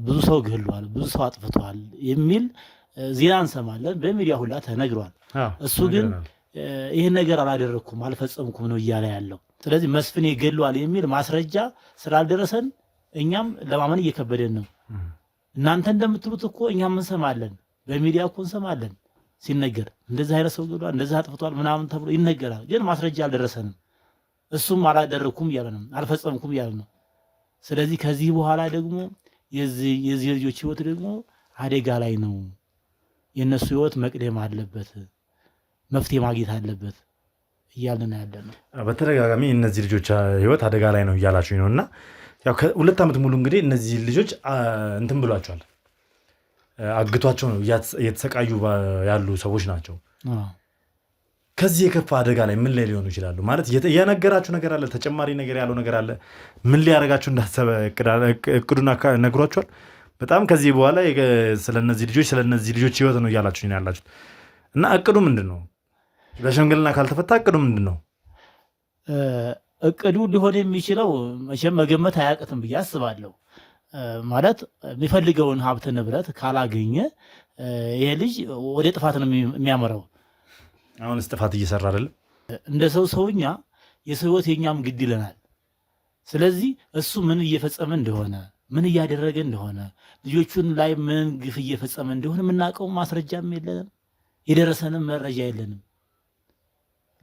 ብዙ ሰው ገድሏል፣ ብዙ ሰው አጥፍቷል የሚል ዜና እንሰማለን፣ በሚዲያ ሁላ ተነግሯል። እሱ ግን ይህን ነገር አላደረግኩም አልፈጸምኩም ነው እያለ ያለው። ስለዚህ መስፍኔ ገድሏል የሚል ማስረጃ ስላልደረሰን እኛም ለማመን እየከበደን ነው። እናንተ እንደምትሉት እኮ እኛም እንሰማለን፣ በሚዲያ እኮ እንሰማለን ሲነገር እንደዚህ አይነት ሰው ገድሏል፣ እንደዚህ አጥፍቷል ምናምን ተብሎ ይነገራል። ግን ማስረጃ አልደረሰንም። እሱም አላደረግኩም እያለ ነው፣ አልፈጸምኩም እያለ ነው። ስለዚህ ከዚህ በኋላ ደግሞ የዚህ ልጆች ህይወት ደግሞ አደጋ ላይ ነው። የእነሱ ህይወት መቅደም አለበት፣ መፍትሄ ማግኘት አለበት እያልን ያለ ነው። በተደጋጋሚ እነዚህ ልጆች ህይወት አደጋ ላይ ነው እያላችሁ ነው እና ያው ከ2 ዓመት ሙሉ እንግዲህ እነዚህ ልጆች እንትን ብሏቸዋል፣ አግቷቸው ነው እየተሰቃዩ ያሉ ሰዎች ናቸው። ከዚህ የከፋ አደጋ ላይ ምን ላይ ሊሆኑ ይችላሉ? ማለት የነገራችሁ ነገር አለ? ተጨማሪ ነገር ያለው ነገር አለ? ምን ሊያደርጋችሁ እንዳሰበ እቅዱን ነግሯችኋል? በጣም ከዚህ በኋላ ስለነዚህ ልጆች ህይወት ነው እያላችሁ ነው ያላችሁት እና እቅዱ ምንድን ነው? በሽምግልና ካልተፈታ እቅዱ ምንድን ነው? እቅዱ ሊሆን የሚችለው መቼም መገመት አያቅትም ብዬ አስባለሁ። ማለት የሚፈልገውን ሀብት ንብረት ካላገኘ ይሄ ልጅ ወደ ጥፋት ነው የሚያመራው። አሁንስ ጥፋት እየሰራ አይደለም? እንደ ሰውኛ የሰው ህይወት የኛም ግድ ይለናል። ስለዚህ እሱ ምን እየፈጸመ እንደሆነ ምን እያደረገ እንደሆነ ልጆቹን ላይ ምን ግፍ እየፈጸመ እንደሆነ የምናውቀው ማስረጃም የለንም፣ የደረሰንም መረጃ የለንም።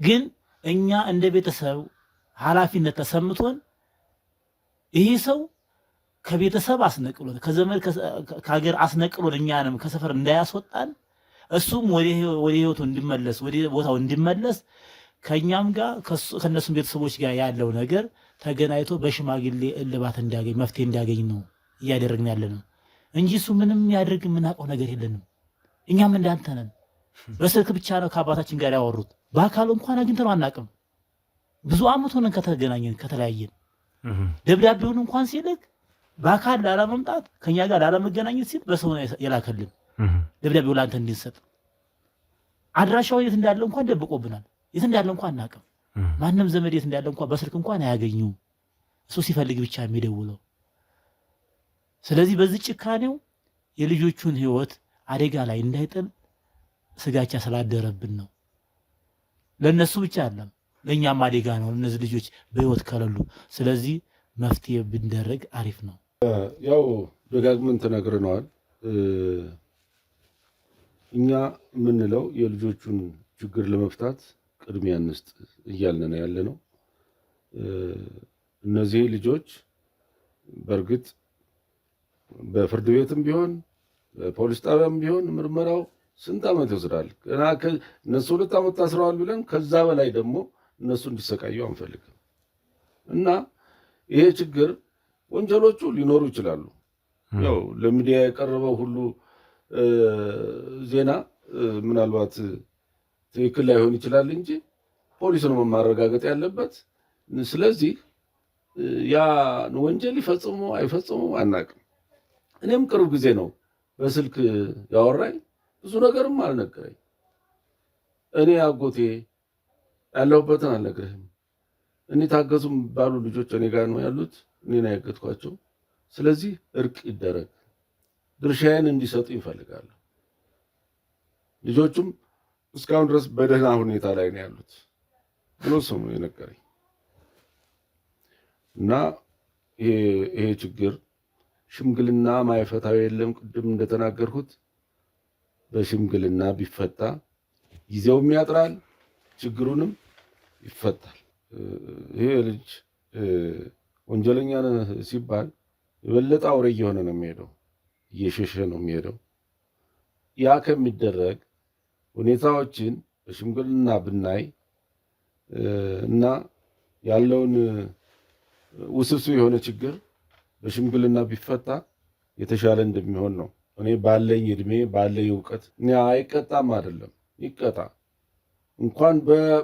ግን እኛ እንደ ቤተሰብ ኃላፊነት ተሰምቶን ይሄ ሰው ከቤተሰብ አስነቅሎን ከዘመድ ከሀገር አስነቅሎን እኛንም ከሰፈር እንዳያስወጣን እሱም ወደ ህይወቱ እንዲመለስ ወደ ቦታው እንዲመለስ ከእኛም ጋር ከእነሱም ቤተሰቦች ጋር ያለው ነገር ተገናኝቶ በሽማግሌ እልባት እንዲያገኝ መፍትሄ እንዲያገኝ ነው እያደረግን ያለ ነው እንጂ እሱ ምንም ያደርግ የምናውቀው ነገር የለንም። እኛም እንዳንተ ነን። በስልክ ብቻ ነው ከአባታችን ጋር ያወሩት። በአካል እንኳን አግኝተነው አናውቅም። ብዙ ዓመት ሆነን ከተገናኘን ከተለያየን። ደብዳቤውን እንኳን ሲልክ በአካል ላለመምጣት ከኛ ጋር ላለመገናኘት ሲል በሰው የላከልን ደብዳቤው ለአንተ እንድንሰጥ። አድራሻው የት እንዳለ እንኳን ደብቆብናል። የት እንዳለ እንኳን አናውቅም። ማንም ዘመድ የት እንዳለ እንኳን በስልክ እንኳን አያገኙም። እሱ ሲፈልግ ብቻ የሚደውለው። ስለዚህ በዚህ ጭካኔው የልጆቹን ህይወት አደጋ ላይ እንዳይጥል ስጋቻ ስላደረብን ነው። ለነሱ ብቻ አይደለም ለኛም አደጋ ነው እነዚህ ልጆች በህይወት ከሌሉ። ስለዚህ መፍትሄ ብንደረግ አሪፍ ነው። ያው ደጋግመን ተነግረነዋል። እኛ የምንለው የልጆቹን ችግር ለመፍታት ቅድሚያ እንስጥ እያልን ነው ያለ ነው። እነዚህ ልጆች በእርግጥ በፍርድ ቤትም ቢሆን በፖሊስ ጣቢያም ቢሆን ምርመራው ስንት ዓመት ይወስዳል? ገና እነሱ 2 ዓመት ታስረዋል ብለን ከዛ በላይ ደግሞ እነሱ እንዲሰቃዩ አንፈልግም። እና ይሄ ችግር ወንጀሎቹ ሊኖሩ ይችላሉ። ያው ለሚዲያ የቀረበው ሁሉ ዜና ምናልባት ትክክል ላይሆን ይችላል እንጂ ፖሊስ ነው ማረጋገጥ ያለበት። ስለዚህ ያ ወንጀል ይፈጽሙ አይፈጽሙ አናውቅም። እኔም ቅርብ ጊዜ ነው በስልክ ያወራኝ፣ ብዙ ነገርም አልነገረኝ። እኔ አጎቴ ያለሁበትን አልነግርህም፣ እኔ ታገዙም ባሉ ልጆች እኔ ጋር ነው ያሉት፣ እኔ ነው ያገትኳቸው። ስለዚህ እርቅ ይደረግ፣ ድርሻዬን እንዲሰጡ ይፈልጋሉ። ልጆቹም እስካሁን ድረስ በደህና ሁኔታ ላይ ነው ያሉት ብሎ ሰው ነው የነገረኝ። እና ይሄ ችግር ሽምግልና ማይፈታው የለም። ቅድም እንደተናገርኩት በሽምግልና ቢፈታ ጊዜውም ያጥራል፣ ችግሩንም ይፈታል። ይሄ ልጅ ወንጀለኛ ነህ ሲባል የበለጠ አውሬ እየሆነ ነው የሚሄደው፣ እየሸሸ ነው የሚሄደው። ያ ከሚደረግ ሁኔታዎችን በሽምግልና ብናይ እና ያለውን ውስብስብ የሆነ ችግር በሽምግልና ቢፈታ የተሻለ እንደሚሆን ነው። እኔ ባለኝ እድሜ ባለኝ እውቀት እኔ አይቀጣም አይደለም ይቀጣ እንኳን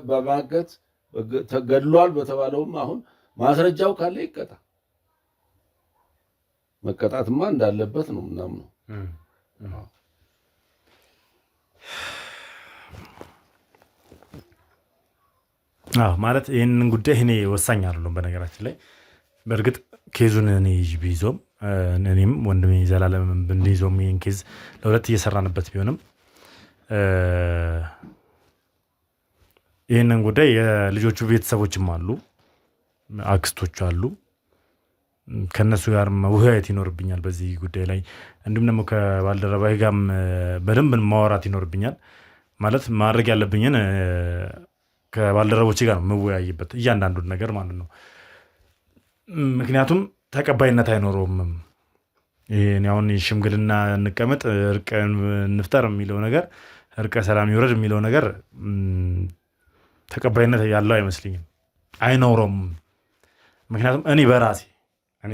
በማገት ተገድሏል በተባለውም አሁን ማስረጃው ካለ ይቀጣ። መቀጣትማ እንዳለበት ነው ምናምን። ማለት ይህንን ጉዳይ እኔ ወሳኝ አይደለም። በነገራችን ላይ በእርግጥ ኬዙን እኔ ቢይዞም እኔም ወንድሜ ዘላለም ብንይዞም ይህን ኬዝ ለሁለት እየሰራንበት ቢሆንም ይህንን ጉዳይ የልጆቹ ቤተሰቦችም አሉ፣ አክስቶች አሉ። ከነሱ ጋር መወያየት ይኖርብኛል በዚህ ጉዳይ ላይ። እንዲሁም ደግሞ ከባልደረባዬ ጋርም በደንብ ማወራት ይኖርብኛል። ማለት ማድረግ ያለብኝን ከባልደረቦቼ ጋር ነው መወያይበት እያንዳንዱን ነገር ማለት ነው። ምክንያቱም ተቀባይነት አይኖረውም። ይሄን አሁን ሽምግልና እንቀመጥ እርቅ እንፍጠር የሚለው ነገር፣ እርቀ ሰላም ይውረድ የሚለው ነገር ተቀባይነት ያለው አይመስልኝም፣ አይኖረውም። ምክንያቱም እኔ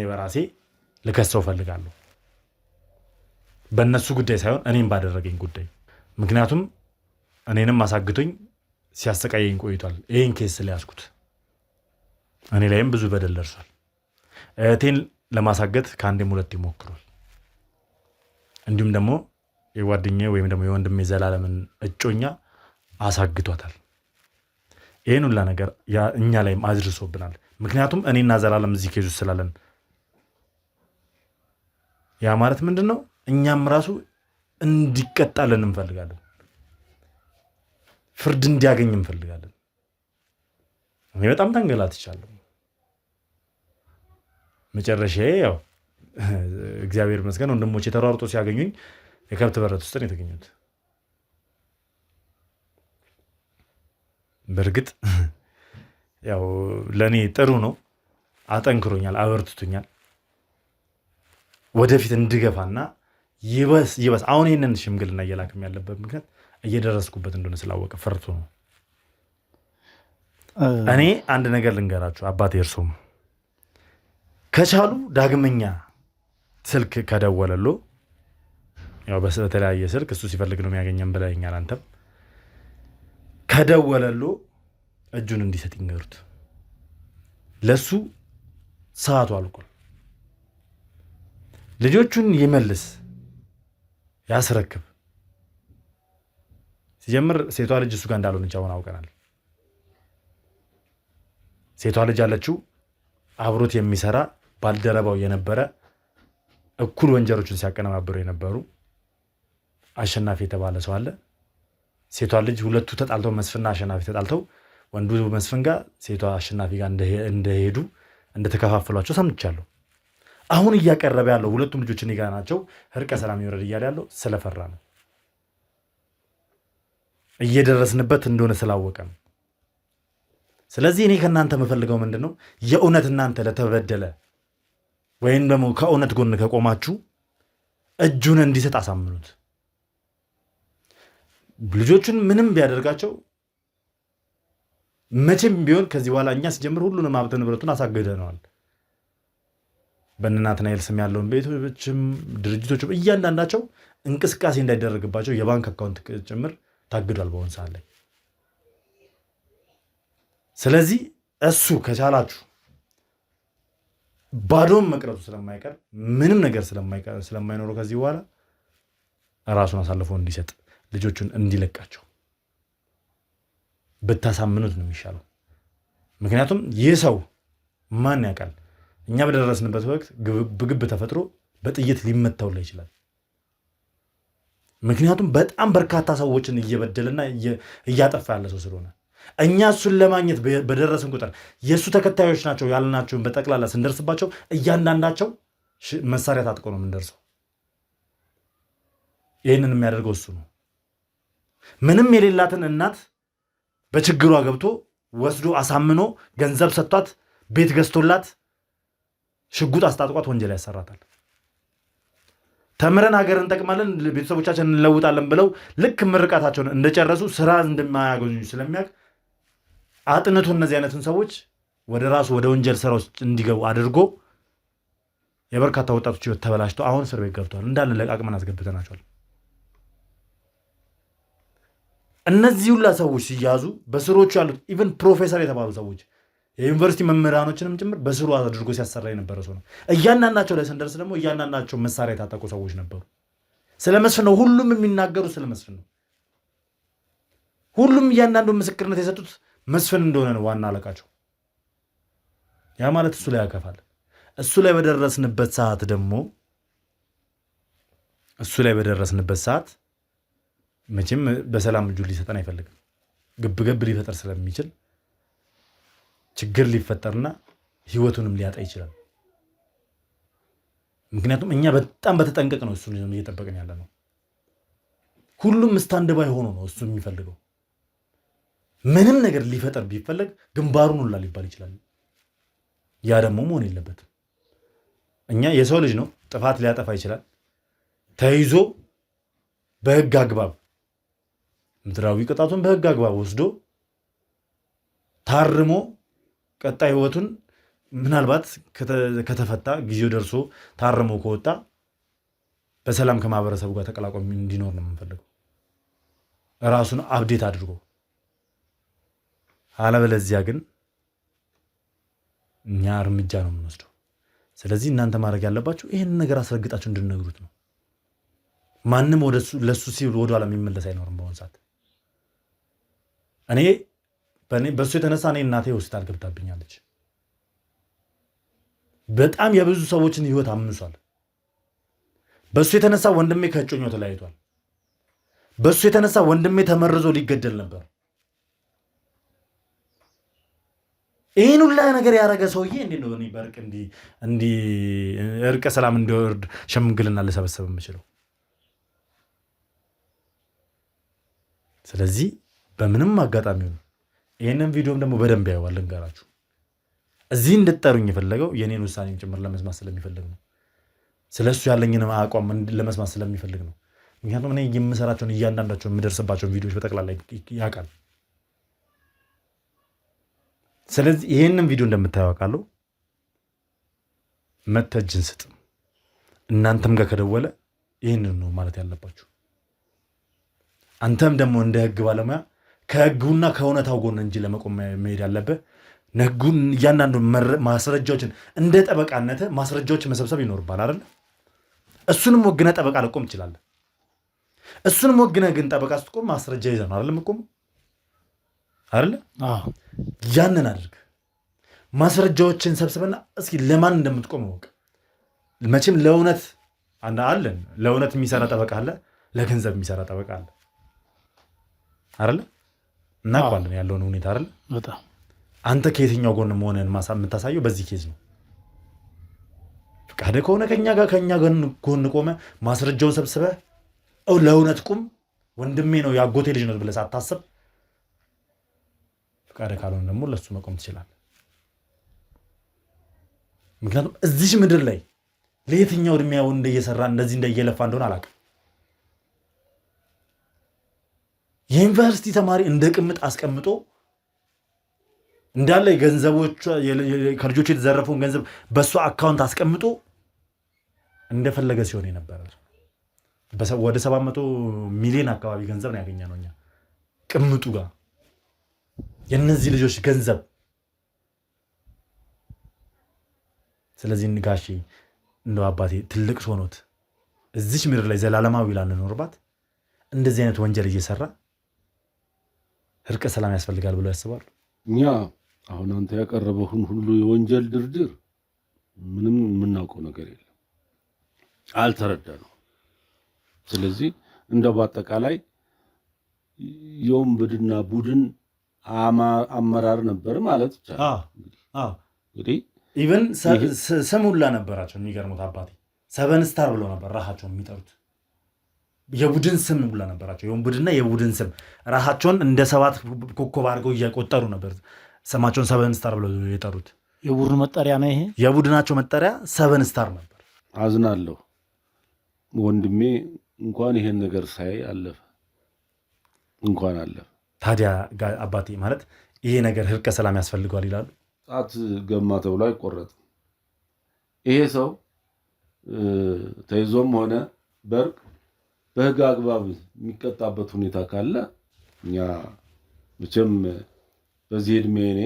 በራሴ ልከሰው ፈልጋለሁ፣ በእነሱ ጉዳይ ሳይሆን እኔም ባደረገኝ ጉዳይ። ምክንያቱም እኔንም አሳግቶኝ ሲያሰቃየኝ ቆይቷል። ይህን ኬስ ስለያዝኩት እኔ ላይም ብዙ በደል ደርሷል። እህቴን ለማሳገት ከአንዴም ሁለቴ ሞክሯል። እንዲሁም ደግሞ የጓደኛዬ ወይም ደግሞ የወንድሜ ዘላለምን እጮኛ አሳግቷታል። ይህን ሁላ ነገር እኛ ላይም አድርሶብናል። ምክንያቱም እኔና ዘላለም እዚህ ኬዝ ውስጥ ስላለን። ያ ማለት ምንድን ነው? እኛም ራሱ እንዲቀጣልን እንፈልጋለን፣ ፍርድ እንዲያገኝ እንፈልጋለን። እኔ በጣም ተንገላትቻለሁ። መጨረሻዬ ያው እግዚአብሔር ይመስገን ወንድሞቼ ተሯርጦ ሲያገኙኝ የከብት በረት ውስጥ ነው የተገኙት። በእርግጥ ያው ለእኔ ጥሩ ነው፣ አጠንክሮኛል፣ አበርትቶኛል ወደፊት እንድገፋና ይበስ አሁን ይህንን ሽምግልና እየላክም ያለበት ምክንያት እየደረስኩበት እንደሆነ ስላወቀ ፈርቶ ነው። እኔ አንድ ነገር ልንገራችሁ አባቴ፣ እርሶም ከቻሉ ዳግመኛ ስልክ ከደወለሎ ያው በተለያየ ስልክ እሱ ሲፈልግ ነው የሚያገኘን ብለኛል። አንተም ከደወለሎ እጁን እንዲሰጥ ይንገሩት። ለሱ ሰዓቱ አልቋል። ልጆቹን ይመልስ፣ ያስረክብ። ሲጀምር ሴቷ ልጅ እሱ ጋር እንዳልሆነች አሁን አውቀናል። ሴቷ ልጅ አለችው አብሮት የሚሰራ ባልደረባው የነበረ እኩል ወንጀሎችን ሲያቀነባብሩ የነበሩ አሸናፊ የተባለ ሰው አለ። ሴቷ ልጅ ሁለቱ ተጣልተው መስፍንና አሸናፊ ተጣልተው ወንዱ መስፍን ጋር ሴቷ አሸናፊ ጋር እንደሄዱ እንደተከፋፈሏቸው ሰምቻለሁ። አሁን እያቀረበ ያለው ሁለቱም ልጆች እኔ ጋር ናቸው፣ እርቀ ሰላም ይወረድ እያለ ያለው ስለፈራ ነው፣ እየደረስንበት እንደሆነ ስላወቀ ነው። ስለዚህ እኔ ከእናንተ የምፈልገው ምንድን ነው? የእውነት እናንተ ለተበደለ ወይም ደግሞ ከእውነት ጎን ከቆማችሁ እጁን እንዲሰጥ አሳምኑት። ልጆቹን ምንም ቢያደርጋቸው መቼም ቢሆን ከዚህ በኋላ እኛ ሲጀምር ሁሉንም ሀብት ንብረቱን አሳግደነዋል። በእነ ናትናኤል ስም ያለውን ቤቶችም ድርጅቶችም እያንዳንዳቸው እንቅስቃሴ እንዳይደረግባቸው የባንክ አካውንት ጭምር ታግዷል በአሁን ሰዓት ላይ። ስለዚህ እሱ ከቻላችሁ ባዶም መቅረቱ ስለማይቀር ምንም ነገር ስለማይኖረው ከዚህ በኋላ ራሱን አሳልፎ እንዲሰጥ ልጆቹን እንዲለቃቸው ብታሳምኑት ነው የሚሻለው። ምክንያቱም ይህ ሰው ማን ያውቃል፣ እኛ በደረስንበት ወቅት ግብ ተፈጥሮ በጥይት ሊመታውላ ይችላል። ምክንያቱም በጣም በርካታ ሰዎችን እየበደለና እያጠፋ ያለ ሰው ስለሆነ እኛ እሱን ለማግኘት በደረስን ቁጥር የእሱ ተከታዮች ናቸው ያልናቸውን በጠቅላላ ስንደርስባቸው እያንዳንዳቸው መሳሪያ ታጥቆ ነው የምንደርሰው። ይህንን የሚያደርገው እሱ ነው። ምንም የሌላትን እናት በችግሯ ገብቶ ወስዶ አሳምኖ ገንዘብ ሰጥቷት ቤት ገዝቶላት ሽጉጥ አስታጥቋት ወንጀል ያሰራታል። ተምረን ሀገር እንጠቅማለን ቤተሰቦቻችን እንለውጣለን ብለው ልክ ምርቃታቸውን እንደጨረሱ ስራ እንደማያገኙ ስለሚያውቅ አጥንቶ እነዚህ አይነትን ሰዎች ወደ ራሱ ወደ ወንጀል ስራ ውስጥ እንዲገቡ አድርጎ የበርካታ ወጣቶች ህይወት ተበላሽተው አሁን እስር ቤት ገብተዋል። እንዳለ ለቃቅመን አስገብተናቸዋል። እነዚህ ሁላ ሰዎች ሲያዙ በስሮቹ ያሉት ኢቨን ፕሮፌሰር የተባሉ ሰዎች የዩኒቨርሲቲ መምህራኖችንም ጭምር በስሩ አድርጎ ሲያሰራ የነበረ ሰው ነው። እያንዳንዳቸው ላይ ስንደርስ ደግሞ እያንዳንዳቸው መሳሪያ የታጠቁ ሰዎች ነበሩ። ስለ መስፍን ነው ሁሉም የሚናገሩ፣ ስለ መስፍን ነው ሁሉም እያንዳንዱ ምስክርነት የሰጡት መስፍን እንደሆነ ነው ዋና አለቃቸው። ያ ማለት እሱ ላይ ያከፋል። እሱ ላይ በደረስንበት ሰዓት መቼም በሰላም እጁ ሊሰጠን አይፈልግም። ግብግብ ሊፈጠር ስለሚችል ችግር ሊፈጠርና ህይወቱንም ሊያጣ ይችላል። ምክንያቱም እኛ በጣም በተጠንቀቅ ነው እሱን እየጠበቅን ያለ ነው። ሁሉም ስታንድ ባይ ሆኖ ነው እሱ የሚፈልገው። ምንም ነገር ሊፈጠር ቢፈለግ ግንባሩን ሁላ ሊባል ይችላል። ያ ደግሞ መሆን የለበትም። እኛ የሰው ልጅ ነው፣ ጥፋት ሊያጠፋ ይችላል። ተይዞ በህግ አግባብ ምድራዊ ቅጣቱን በህግ አግባብ ወስዶ ታርሞ ቀጣይ ህይወቱን ምናልባት ከተፈታ ጊዜው ደርሶ ታርሞ ከወጣ በሰላም ከማህበረሰቡ ጋር ተቀላቅሎ እንዲኖር ነው የምንፈልገው፣ ራሱን አብዴት አድርጎ። አለበለዚያ ግን እኛ እርምጃ ነው የምንወስደው። ስለዚህ እናንተ ማድረግ ያለባችሁ ይህንን ነገር አስረግጣችሁ እንድንነግሩት ነው። ማንም ለሱ ሲል ወደኋላ የሚመለስ አይኖርም። በአሁኑ ሰዓት በእሱ የተነሳ እኔ እናቴ ሆስፒታል ገብታብኛለች። በጣም የብዙ ሰዎችን ህይወት አምሷል። በሱ የተነሳ ወንድሜ ከእጮኛው ተለያይቷል። በሱ የተነሳ ወንድሜ ተመርዞ ሊገደል ነበር። ይህን ሁላ ነገር ያደረገ ሰውዬ እንዴት ነው በእርቅ እርቀ ሰላም እንዲወርድ ሽምግልና ልሰበሰብ የምችለው? ስለዚህ በምንም አጋጣሚ ነው ይህንን ቪዲዮም ደግሞ በደንብ ያየዋል። ልንገራችሁ፣ እዚህ እንድትጠሩኝ የፈለገው የኔን ውሳኔ ጭምር ለመስማት ስለሚፈልግ ነው። ስለሱ ያለኝን አቋም ለመስማት ስለሚፈልግ ነው። ምክንያቱም እኔ የምሰራቸውን እያንዳንዳቸውን የምደርስባቸውን ቪዲዮዎች በጠቅላላ ያውቃል። ስለዚህ ይህንን ቪዲዮ እንደምታየው አውቃለሁ። መተጅን ስጥ። እናንተም ጋር ከደወለ ይህንን ነው ማለት ያለባችሁ። አንተም ደግሞ እንደ ህግ ባለሙያ ከህጉና ከእውነታው ጎን እንጂ ለመቆም መሄድ ያለብህ ነጉን እያንዳንዱ ማስረጃዎችን እንደ ጠበቃነት ማስረጃዎችን መሰብሰብ ይኖርባል አይደል? እሱንም ወግነህ ጠበቃ ልቆም ትችላለህ። እሱንም ወግነህ ግን ጠበቃ ስትቆም ማስረጃ ይዘህ ነው አይደል የምትቆም አይደል? ያንን አድርግ። ማስረጃዎችን ሰብስበና እስኪ ለማን እንደምትቆም ወቅ። መቼም ለእውነት አለን፣ ለእውነት የሚሰራ ጠበቃ አለ፣ ለገንዘብ የሚሰራ ጠበቃ አለ አይደል? እናውቃለን ያለውን ሁኔታ አይደል? በጣም አንተ ከየትኛው ጎን መሆንህን የምታሳየው በዚህ ኬዝ ነው። ፈቃደ ከሆነ ከኛ ጎን ቆመ ማስረጃውን ሰብስበህ ለእውነት ቁም፣ ወንድሜ ነው የአጎቴ ልጅ ነው ብለህ ሳታስብ፣ ፈቃደ ካልሆነ ደግሞ ለሱ መቆም ትችላለህ። ምክንያቱም እዚህ ምድር ላይ ለየትኛው እድሜያው እንደየሰራ እንደዚህ እንደየለፋ እንደሆነ አላውቅም። የዩኒቨርሲቲ ተማሪ እንደ ቅምጥ አስቀምጦ እንዳለ ገንዘቦች ከልጆች የተዘረፈውን ገንዘብ በእሱ አካውንት አስቀምጦ እንደፈለገ ሲሆን የነበረ ወደ 700 ሚሊዮን አካባቢ ገንዘብ ነው ያገኘነው እኛ ቅምጡ ጋር የነዚህ ልጆች ገንዘብ። ስለዚህ ጋሼ እንደው አባቴ ትልቅ ሆኖት እዚች ምድር ላይ ዘላለማዊ ላንኖርባት እንደዚህ አይነት ወንጀል እየሰራ እርቀ ሰላም ያስፈልጋል ብሎ ያስባሉ? እኛ አሁን አንተ ያቀረበውን ሁሉ የወንጀል ድርድር ምንም የምናውቀው ነገር የለም፣ አልተረዳነው። ስለዚህ እንደው በአጠቃላይ የወንብድና ቡድን አመራር ነበር ማለት ይቻላል። እንግዲህ ኢቨን ስም ሁላ ነበራቸው። የሚገርሙት አባቴ 7 ስታር ብለው ነበር ራሳቸውን የሚጠሩት። የቡድን ስም ሁላ ነበራቸው። የወንብድና የቡድን ስም ራሳቸውን እንደ 7 ኮከብ አድርገው እያቆጠሩ ነበር ስማቸውን 7 ስታር ብለው የጠሩት። የቡድኑ መጠሪያ ነው ይሄ። የቡድናቸው መጠሪያ 7 ስታር ነበር። አዝናለሁ ወንድሜ፣ እንኳን ይሄን ነገር ሳይ አለፈ፣ እንኳን አለፈ። ታዲያ አባቴ ማለት ይሄ ነገር እርቀ ሰላም ያስፈልገዋል ይላሉ። ጣት ገማ ተብሎ አይቆረጥም። ይሄ ሰው ተይዞም ሆነ በእርቅ በህግ አግባብ የሚቀጣበት ሁኔታ ካለ እኛ መቼም በዚህ ዕድሜ እኔ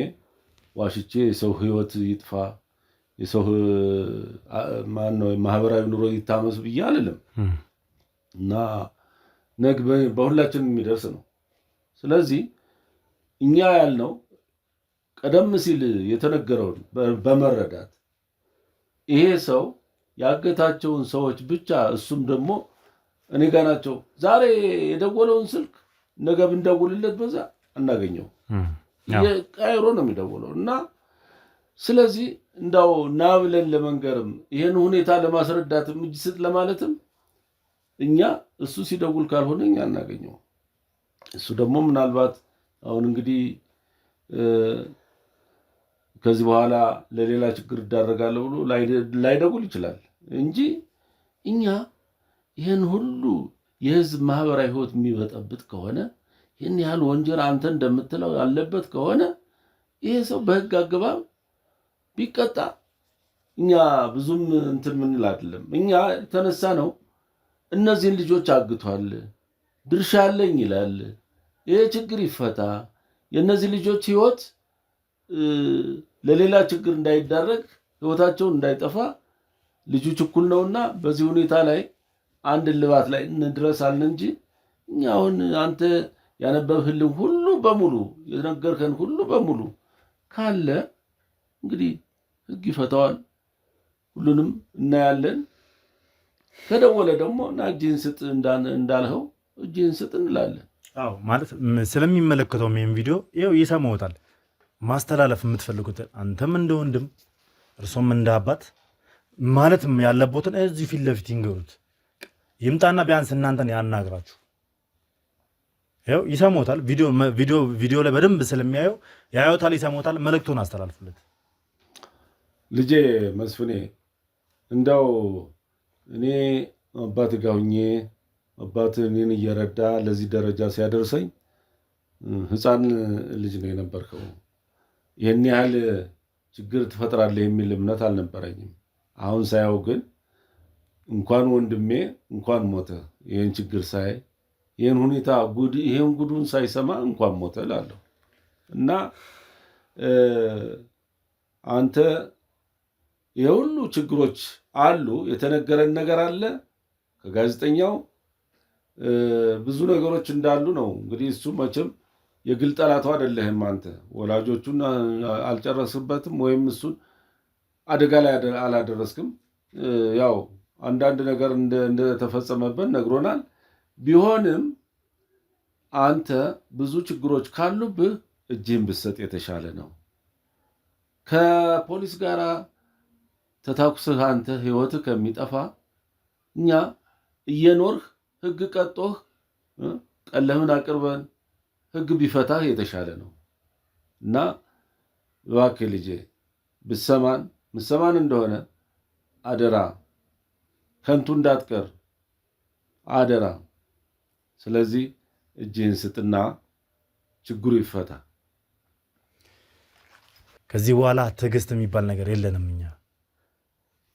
ዋሽቼ የሰው ህይወት ይጥፋ የሰው ማህበራዊ ኑሮ ይታመስ ብዬ አልልም እና ነግ በሁላችንም የሚደርስ ነው። ስለዚህ እኛ ያልነው ቀደም ሲል የተነገረውን በመረዳት ይሄ ሰው ያገታቸውን ሰዎች ብቻ እሱም ደግሞ እኔ ጋ ናቸው ዛሬ የደወለውን ስልክ ነገ ብንደውልለት በዛ አናገኘው ቀይሮ ነው የሚደውለው እና ስለዚህ እንዳው ና ብለን ለመንገርም ይሄን ሁኔታ ለማስረዳትም እጅ ስጥ ለማለትም እኛ እሱ ሲደውል ካልሆነ እኛ አናገኘው። እሱ ደግሞ ምናልባት አሁን እንግዲህ ከዚህ በኋላ ለሌላ ችግር ይዳረጋለሁ ብሎ ላይደውል ይችላል እንጂ እኛ ይህን ሁሉ የህዝብ ማህበራዊ ህይወት የሚበጠብጥ ከሆነ ይህን ያህል ወንጀል አንተ እንደምትለው ያለበት ከሆነ ይሄ ሰው በህግ አግባብ ቢቀጣ እኛ ብዙም እንትን ምንል አይደለም። እኛ የተነሳ ነው እነዚህን ልጆች አግቷል፣ ድርሻ አለኝ ይላል። ይሄ ችግር ይፈታ፣ የእነዚህ ልጆች ህይወት ለሌላ ችግር እንዳይዳረግ፣ ህይወታቸውን እንዳይጠፋ ልጁ ችኩል ነውና በዚህ ሁኔታ ላይ አንድ ልባት ላይ እንድረሳለን እንጂ እኛ አሁን አንተ ያነበብህልን ሁሉ በሙሉ የነገርከን ሁሉ በሙሉ ካለ እንግዲህ ህግ ይፈታዋል። ሁሉንም እናያለን። ከደወለ ደግሞ እና እጅህን ስጥ እንዳልኸው እጅህን ስጥ እንላለን። አዎ ማለት ስለሚመለከተው ይህን ቪዲዮ ይኸው ይሰማዎታል። ማስተላለፍ የምትፈልጉት አንተም እንደ ወንድም እርሶም እንደ አባት ማለት ያለቦትን እዚህ ፊት ለፊት ይንገሩት። ይምጣና ቢያንስ እናንተን ያናግራችሁ። ይኸው ይሰማዎታል። ቪዲዮ ላይ በደንብ ስለሚያየው ያዩታል፣ ይሰማዎታል። መልእክቱን አስተላልፉለት። ልጄ መስፍኔ እንደው እኔ አባት ጋር ሁኜ አባት እኔን እየረዳ ለዚህ ደረጃ ሲያደርሰኝ ህፃን ልጅ ነው የነበርከው። ይህን ያህል ችግር ትፈጥራለህ የሚል እምነት አልነበረኝም። አሁን ሳያው ግን እንኳን ወንድሜ እንኳን ሞተ፣ ይህን ችግር ሳይ ይህን ሁኔታ ይህን ጉዱን ሳይሰማ እንኳን ሞተ እላለሁ እና አንተ የሁሉ ችግሮች አሉ፣ የተነገረን ነገር አለ ከጋዜጠኛው ብዙ ነገሮች እንዳሉ ነው። እንግዲህ እሱ መቼም የግል ጠላቱ አይደለህም። አንተ ወላጆቹን አልጨረስበትም ወይም እሱን አደጋ ላይ አላደረስክም። ያው አንዳንድ ነገር እንደተፈጸመበት ነግሮናል። ቢሆንም አንተ ብዙ ችግሮች ካሉብህ እጅህን ብትሰጥ የተሻለ ነው። ከፖሊስ ጋር ተታኩስህ አንተ ህይወትህ ከሚጠፋ እኛ እየኖርህ ህግ ቀጦህ ቀለህን አቅርበን ህግ ቢፈታህ የተሻለ ነው እና እባክህ ልጄ ምሰማን እንደሆነ አደራ፣ ከንቱ እንዳትቀር አደራ። ስለዚህ እጅህን ስጥና ችግሩ ይፈታ። ከዚህ በኋላ ትዕግስት የሚባል ነገር የለንም። እኛ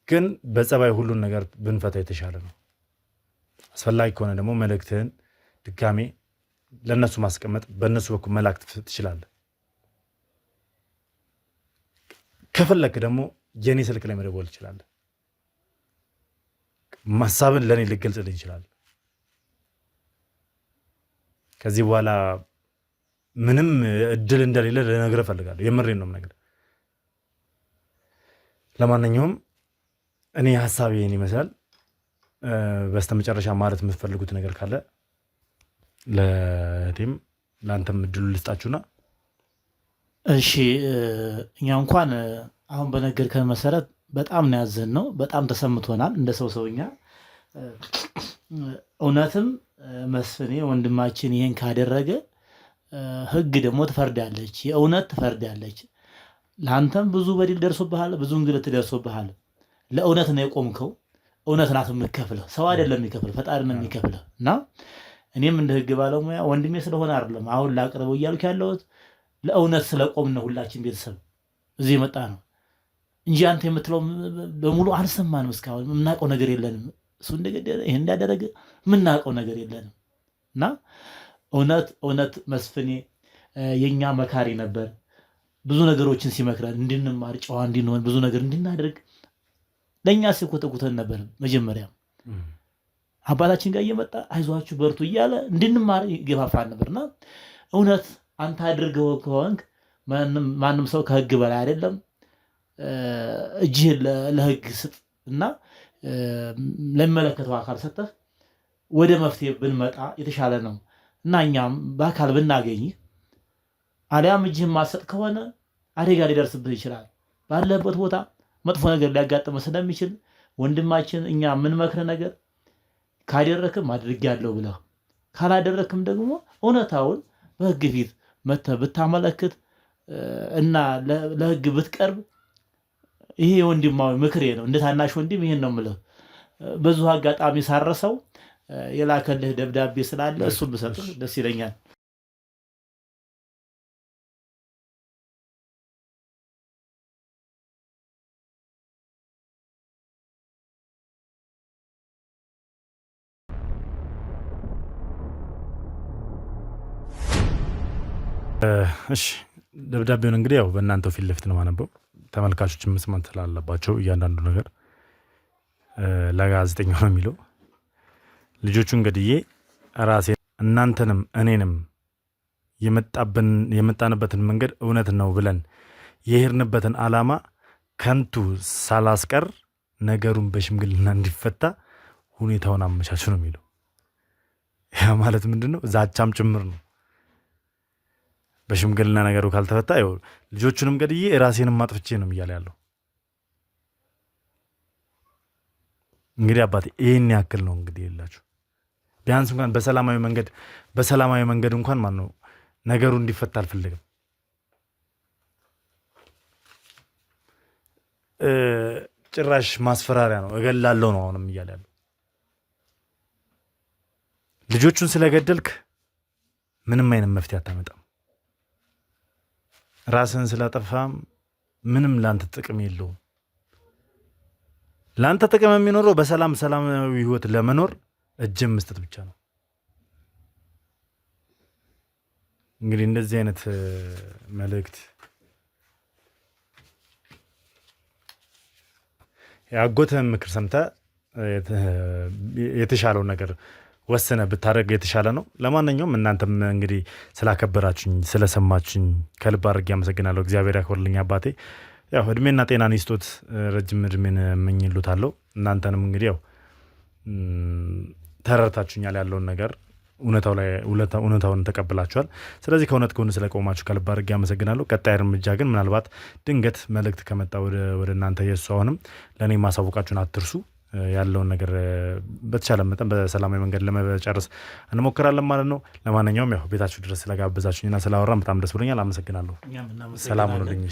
ግን በጸባይ ሁሉን ነገር ብንፈታ የተሻለ ነው። አስፈላጊ ከሆነ ደግሞ መልእክትህን ድጋሜ ለእነሱ ማስቀመጥ በእነሱ በኩል መላክ ትችላለህ። ከፈለክ ደግሞ የኔ ስልክ ላይ መደወል ትችላለህ። ሀሳብን ለእኔ ልገልጽልኝ ይችላል። ከዚህ በኋላ ምንም እድል እንደሌለ ልነግርህ እፈልጋለሁ። የምሬን ነው የምነግርህ። ለማንኛውም እኔ ሀሳቤ ይህን ይመስላል። በስተመጨረሻ ማለት የምትፈልጉት ነገር ካለ ለእህቴም ለአንተም እድሉ ልስጣችሁና። እሺ እኛ እንኳን አሁን በነገርከን መሰረት በጣም ነው ያዘንነው፣ በጣም ተሰምቶናል እንደ ሰውኛ። እውነትም መስፍኔ ወንድማችን ይሄን ካደረገ ህግ ደግሞ ትፈርዳለች፣ የእውነት ትፈርዳለች። ለአንተም ብዙ በደል ደርሶብሃል፣ ብዙ እንግልት ደርሶብሃል። ለእውነት ነው የቆምከው። እውነት ናት የምከፍልህ፣ ሰው አይደለም የሚከፍልህ፣ ፈጣሪ ነው የሚከፍልህ። እና እኔም እንደ ህግ ባለሙያ ወንድሜ ስለሆነ አይደለም አሁን ላቅርበው እያልኩ ያለሁት ለእውነት ስለቆምን ነው። ሁላችን ቤተሰብ እዚህ የመጣ ነው እንጂ አንተ የምትለው በሙሉ አልሰማንም። እስካሁን የምናውቀው ነገር የለንም። እሱ እንደገደለ ይሄን እንዳደረገ የምናውቀው ነገር የለንም። እና እውነት መስፍኔ የኛ መካሪ ነበር። ብዙ ነገሮችን ሲመክረን እንድንማር፣ ጨዋ እንድንሆን፣ ብዙ ነገር እንድናደርግ ለእኛ ሲኮተኩተን ነበር። መጀመሪያ አባታችን ጋር እየመጣ አይዟችሁ በርቱ እያለ እንድንማር ይገፋፋን ነበርና እውነት አንተ አድርገው ከሆንክ ማንም ሰው ከህግ በላይ አይደለም። እጅህን ለህግ ስጥ እና ለሚመለከተው አካል ሰጥተህ ወደ መፍትሄ ብንመጣ የተሻለ ነው እና እኛም በአካል ብናገኝ አሊያም እጅህን ማሰጥ ከሆነ አደጋ ሊደርስብህ ይችላል። ባለበት ቦታ መጥፎ ነገር ሊያጋጥመህ ስለሚችል ወንድማችን እኛ የምንመክር ነገር ካደረክም አድርጌያለሁ ብለህ ካላደረክም ደግሞ እውነታውን በህግ ፊት መተህ ብታመለክት እና ለህግ ብትቀርብ ይሄ ወንድማዊ ምክሬ ነው። እንደ ታናሽ ወንድም ይሄን ነው የምልህ። በዙ አጋጣሚ ሳረሰው የላከልህ ደብዳቤ ስላለ እሱን ብሰጥህ ደስ ይለኛል። እሺ ደብዳቤውን እንግዲህ ያው በእናንተው ፊት ለፊት ነው ማነበው። ተመልካቾችን መስማት ስላለባቸው እያንዳንዱ ነገር ለጋዜጠኛው ነው የሚለው። ልጆቹን ገድዬ ራሴ እናንተንም እኔንም የመጣንበትን መንገድ እውነት ነው ብለን የሄድንበትን ዓላማ ከንቱ ሳላስቀር ነገሩን በሽምግልና እንዲፈታ ሁኔታውን አመቻቹ ነው የሚለው። ያ ማለት ምንድን ነው? ዛቻም ጭምር ነው። በሽምግልና ነገሩ ካልተፈታ ይኸው ልጆቹንም ገድዬ ራሴንም ማጥፍቼ ነው እያለ ያለው። እንግዲህ አባቴ ይህን ያክል ነው እንግዲህ የላችሁ። ቢያንስ እንኳን በሰላማዊ መንገድ እንኳን ማን ነው ነገሩ እንዲፈታ አልፈልግም። ጭራሽ ማስፈራሪያ ነው፣ እገላለሁ ነው አሁንም እያለ ያለው። ልጆቹን ስለገደልክ ምንም አይነት መፍትሄ አታመጣም። ራስን ስላጠፋም ምንም ለአንተ ጥቅም የለውም። ለአንተ ጥቅም የሚኖረው ሰላማዊ ህይወት ለመኖር እጅን መስጠት ብቻ ነው። እንግዲህ እንደዚህ አይነት መልእክት የአጎትህን ምክር ሰምተህ የተሻለው ነገር ወሰነ ብታደርግ የተሻለ ነው። ለማንኛውም እናንተም እንግዲህ ስላከበራችሁኝ ስለሰማችሁኝ ከልብ አድርጌ አመሰግናለሁ። እግዚአብሔር ያክብርልኝ አባቴ። ያው እድሜና ጤናን ይስጦት፣ ረጅም እድሜን እመኝልዎታለሁ። እናንተንም እንግዲህ ያው ተረድታችሁኛል ያለውን ነገር እውነታውን ተቀብላችኋል። ስለዚህ ከእውነት ከሆነ ስለቆማችሁ ከልብ አድርጌ አመሰግናለሁ። ቀጣይ እርምጃ ግን ምናልባት ድንገት መልእክት ከመጣ ወደ እናንተ የሱ አሁንም ለእኔ ማሳወቃችሁን አትርሱ። ያለውን ነገር በተቻለ መጠን በሰላማዊ መንገድ ለመጨረስ እንሞክራለን ማለት ነው። ለማንኛውም ያው ቤታችሁ ድረስ ስለጋበዛችሁኝና ስላወራን በጣም ደስ ብሎኛል። አመሰግናለሁ። ሰላም ሁኑልኝ።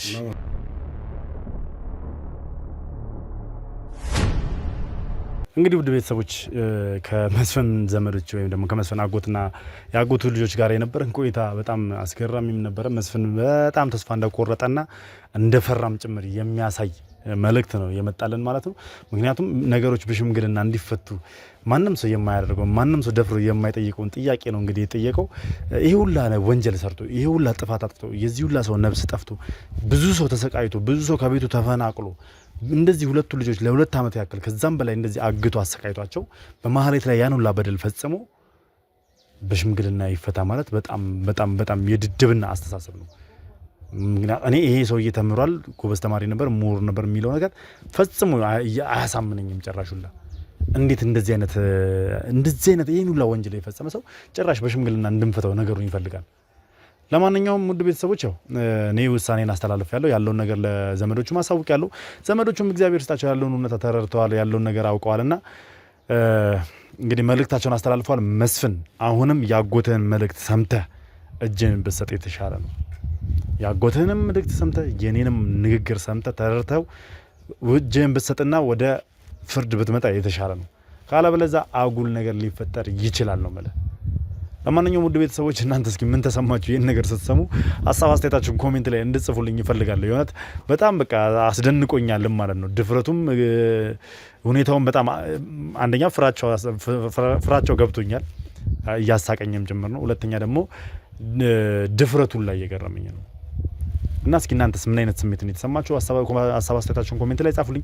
እንግዲህ ውድ ቤተሰቦች ከመስፍን ዘመዶች ወይም ደግሞ ከመስፍን አጎትና የአጎቱ ልጆች ጋር የነበረን ቆይታ በጣም አስገራሚም ነበረ። መስፍን በጣም ተስፋ እንደቆረጠና እንደፈራም ጭምር የሚያሳይ መልእክት ነው የመጣልን ማለት ነው። ምክንያቱም ነገሮች በሽምግልና እንዲፈቱ ማንም ሰው የማያደርገው ማንም ሰው ደፍሮ የማይጠይቀውን ጥያቄ ነው እንግዲህ የጠየቀው። ይሄ ሁላ ወንጀል ሰርቶ ይሄ ሁላ ጥፋት አጥፍቶ የዚህ ሁላ ሰው ነፍስ ጠፍቶ ብዙ ሰው ተሰቃይቶ ብዙ ሰው ከቤቱ ተፈናቅሎ እንደዚህ ሁለቱ ልጆች ለ2 ዓመት ያክል ከዛም በላይ እንደዚህ አግቶ አሰቃይቷቸው በማህሌት ላይ ያን ሁላ በደል ፈጽሞ በሽምግልና ይፈታ ማለት በጣም በጣም በጣም የድድብና አስተሳሰብ ነው። እኔ ይሄ ሰውዬ ተምሯል፣ ጎበዝ ተማሪ ነበር፣ ምሁር ነበር የሚለው ነገር ፈጽሞ አያሳምነኝም ጭራሹላ። እንዴት እንደዚህ አይነት ይሄን ሁላ ወንጀል የፈጸመ ሰው ጭራሽ በሽምግልና እንድንፈታው ነገሩን ይፈልጋል? ለማንኛውም ውድ ቤተሰቦች ያው እኔ ውሳኔን አስተላልፍ ያለውን ነገር ለዘመዶቹ ማሳወቅ ያለው ዘመዶቹም እግዚአብሔር ስጣቸው ያለውን እውነታ ተረድተዋል፣ ያለውን ነገር አውቀዋልና እንግዲህ መልእክታቸውን አስተላልፈዋል። መስፍን አሁንም ያጎትህን መልእክት ሰምተህ እጅን ብትሰጥ የተሻለ ነው። ያጎትህንም መልእክት ሰምተህ የኔንም ንግግር ሰምተህ ተረድተው እጅን ብትሰጥና ወደ ፍርድ ብትመጣ የተሻለ ነው። ካለበለዚያ አጉል ነገር ሊፈጠር ይችላል ነው ማለት። ለማንኛውም ውድ ቤተሰቦች እናንተ እስኪ ምን ተሰማችሁ? ይሄን ነገር ስትሰሙ ሀሳብ አስተያየታችሁን ኮሜንት ላይ እንድጽፉልኝ ይፈልጋለሁ። የእውነት በጣም በቃ አስደንቆኛል ማለት ነው። ድፍረቱም ሁኔታውን በጣም አንደኛ ፍራቸው ገብቶኛል፣ እያሳቀኝም ጭምር ነው። ሁለተኛ ደግሞ ድፍረቱን ላይ እየገረመኝ ነው። እና እስኪ እናንተስ ምን አይነት ስሜት ነው የተሰማችሁ? ሀሳብ አስተያየታችሁን ኮሜንት ላይ ጻፉልኝ።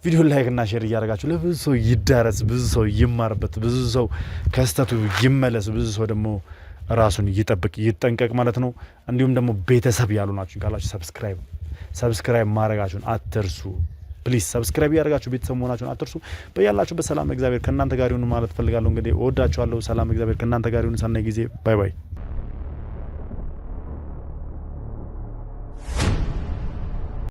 ቪዲዮ ላይክ እና ሼር እያደረጋችሁ ለብዙ ሰው ይዳረስ፣ ብዙ ሰው ይማርበት፣ ብዙ ሰው ከስተቱ ይመለስ፣ ብዙ ሰው ደግሞ ራሱን ይጠብቅ ይጠንቀቅ ማለት ነው። እንዲሁም ደግሞ ቤተሰብ ያሉ ናችሁ ካላችሁ ሰብስክራይብ ማድረጋችሁን አትርሱ። ፕሊዝ ሰብስክራይብ ያደርጋችሁ ቤተሰብ መሆናችሁን አትርሱ። በያላችሁ በሰላም እግዚአብሔር ከእናንተ ጋር ይሁን ማለት ፈልጋለሁ። እንግዲህ እወዳችኋለሁ። ሰላም እግዚአብሔር ከእናንተ ጋር ይሁን። ሰናይ ጊዜ። ባይ ባይ።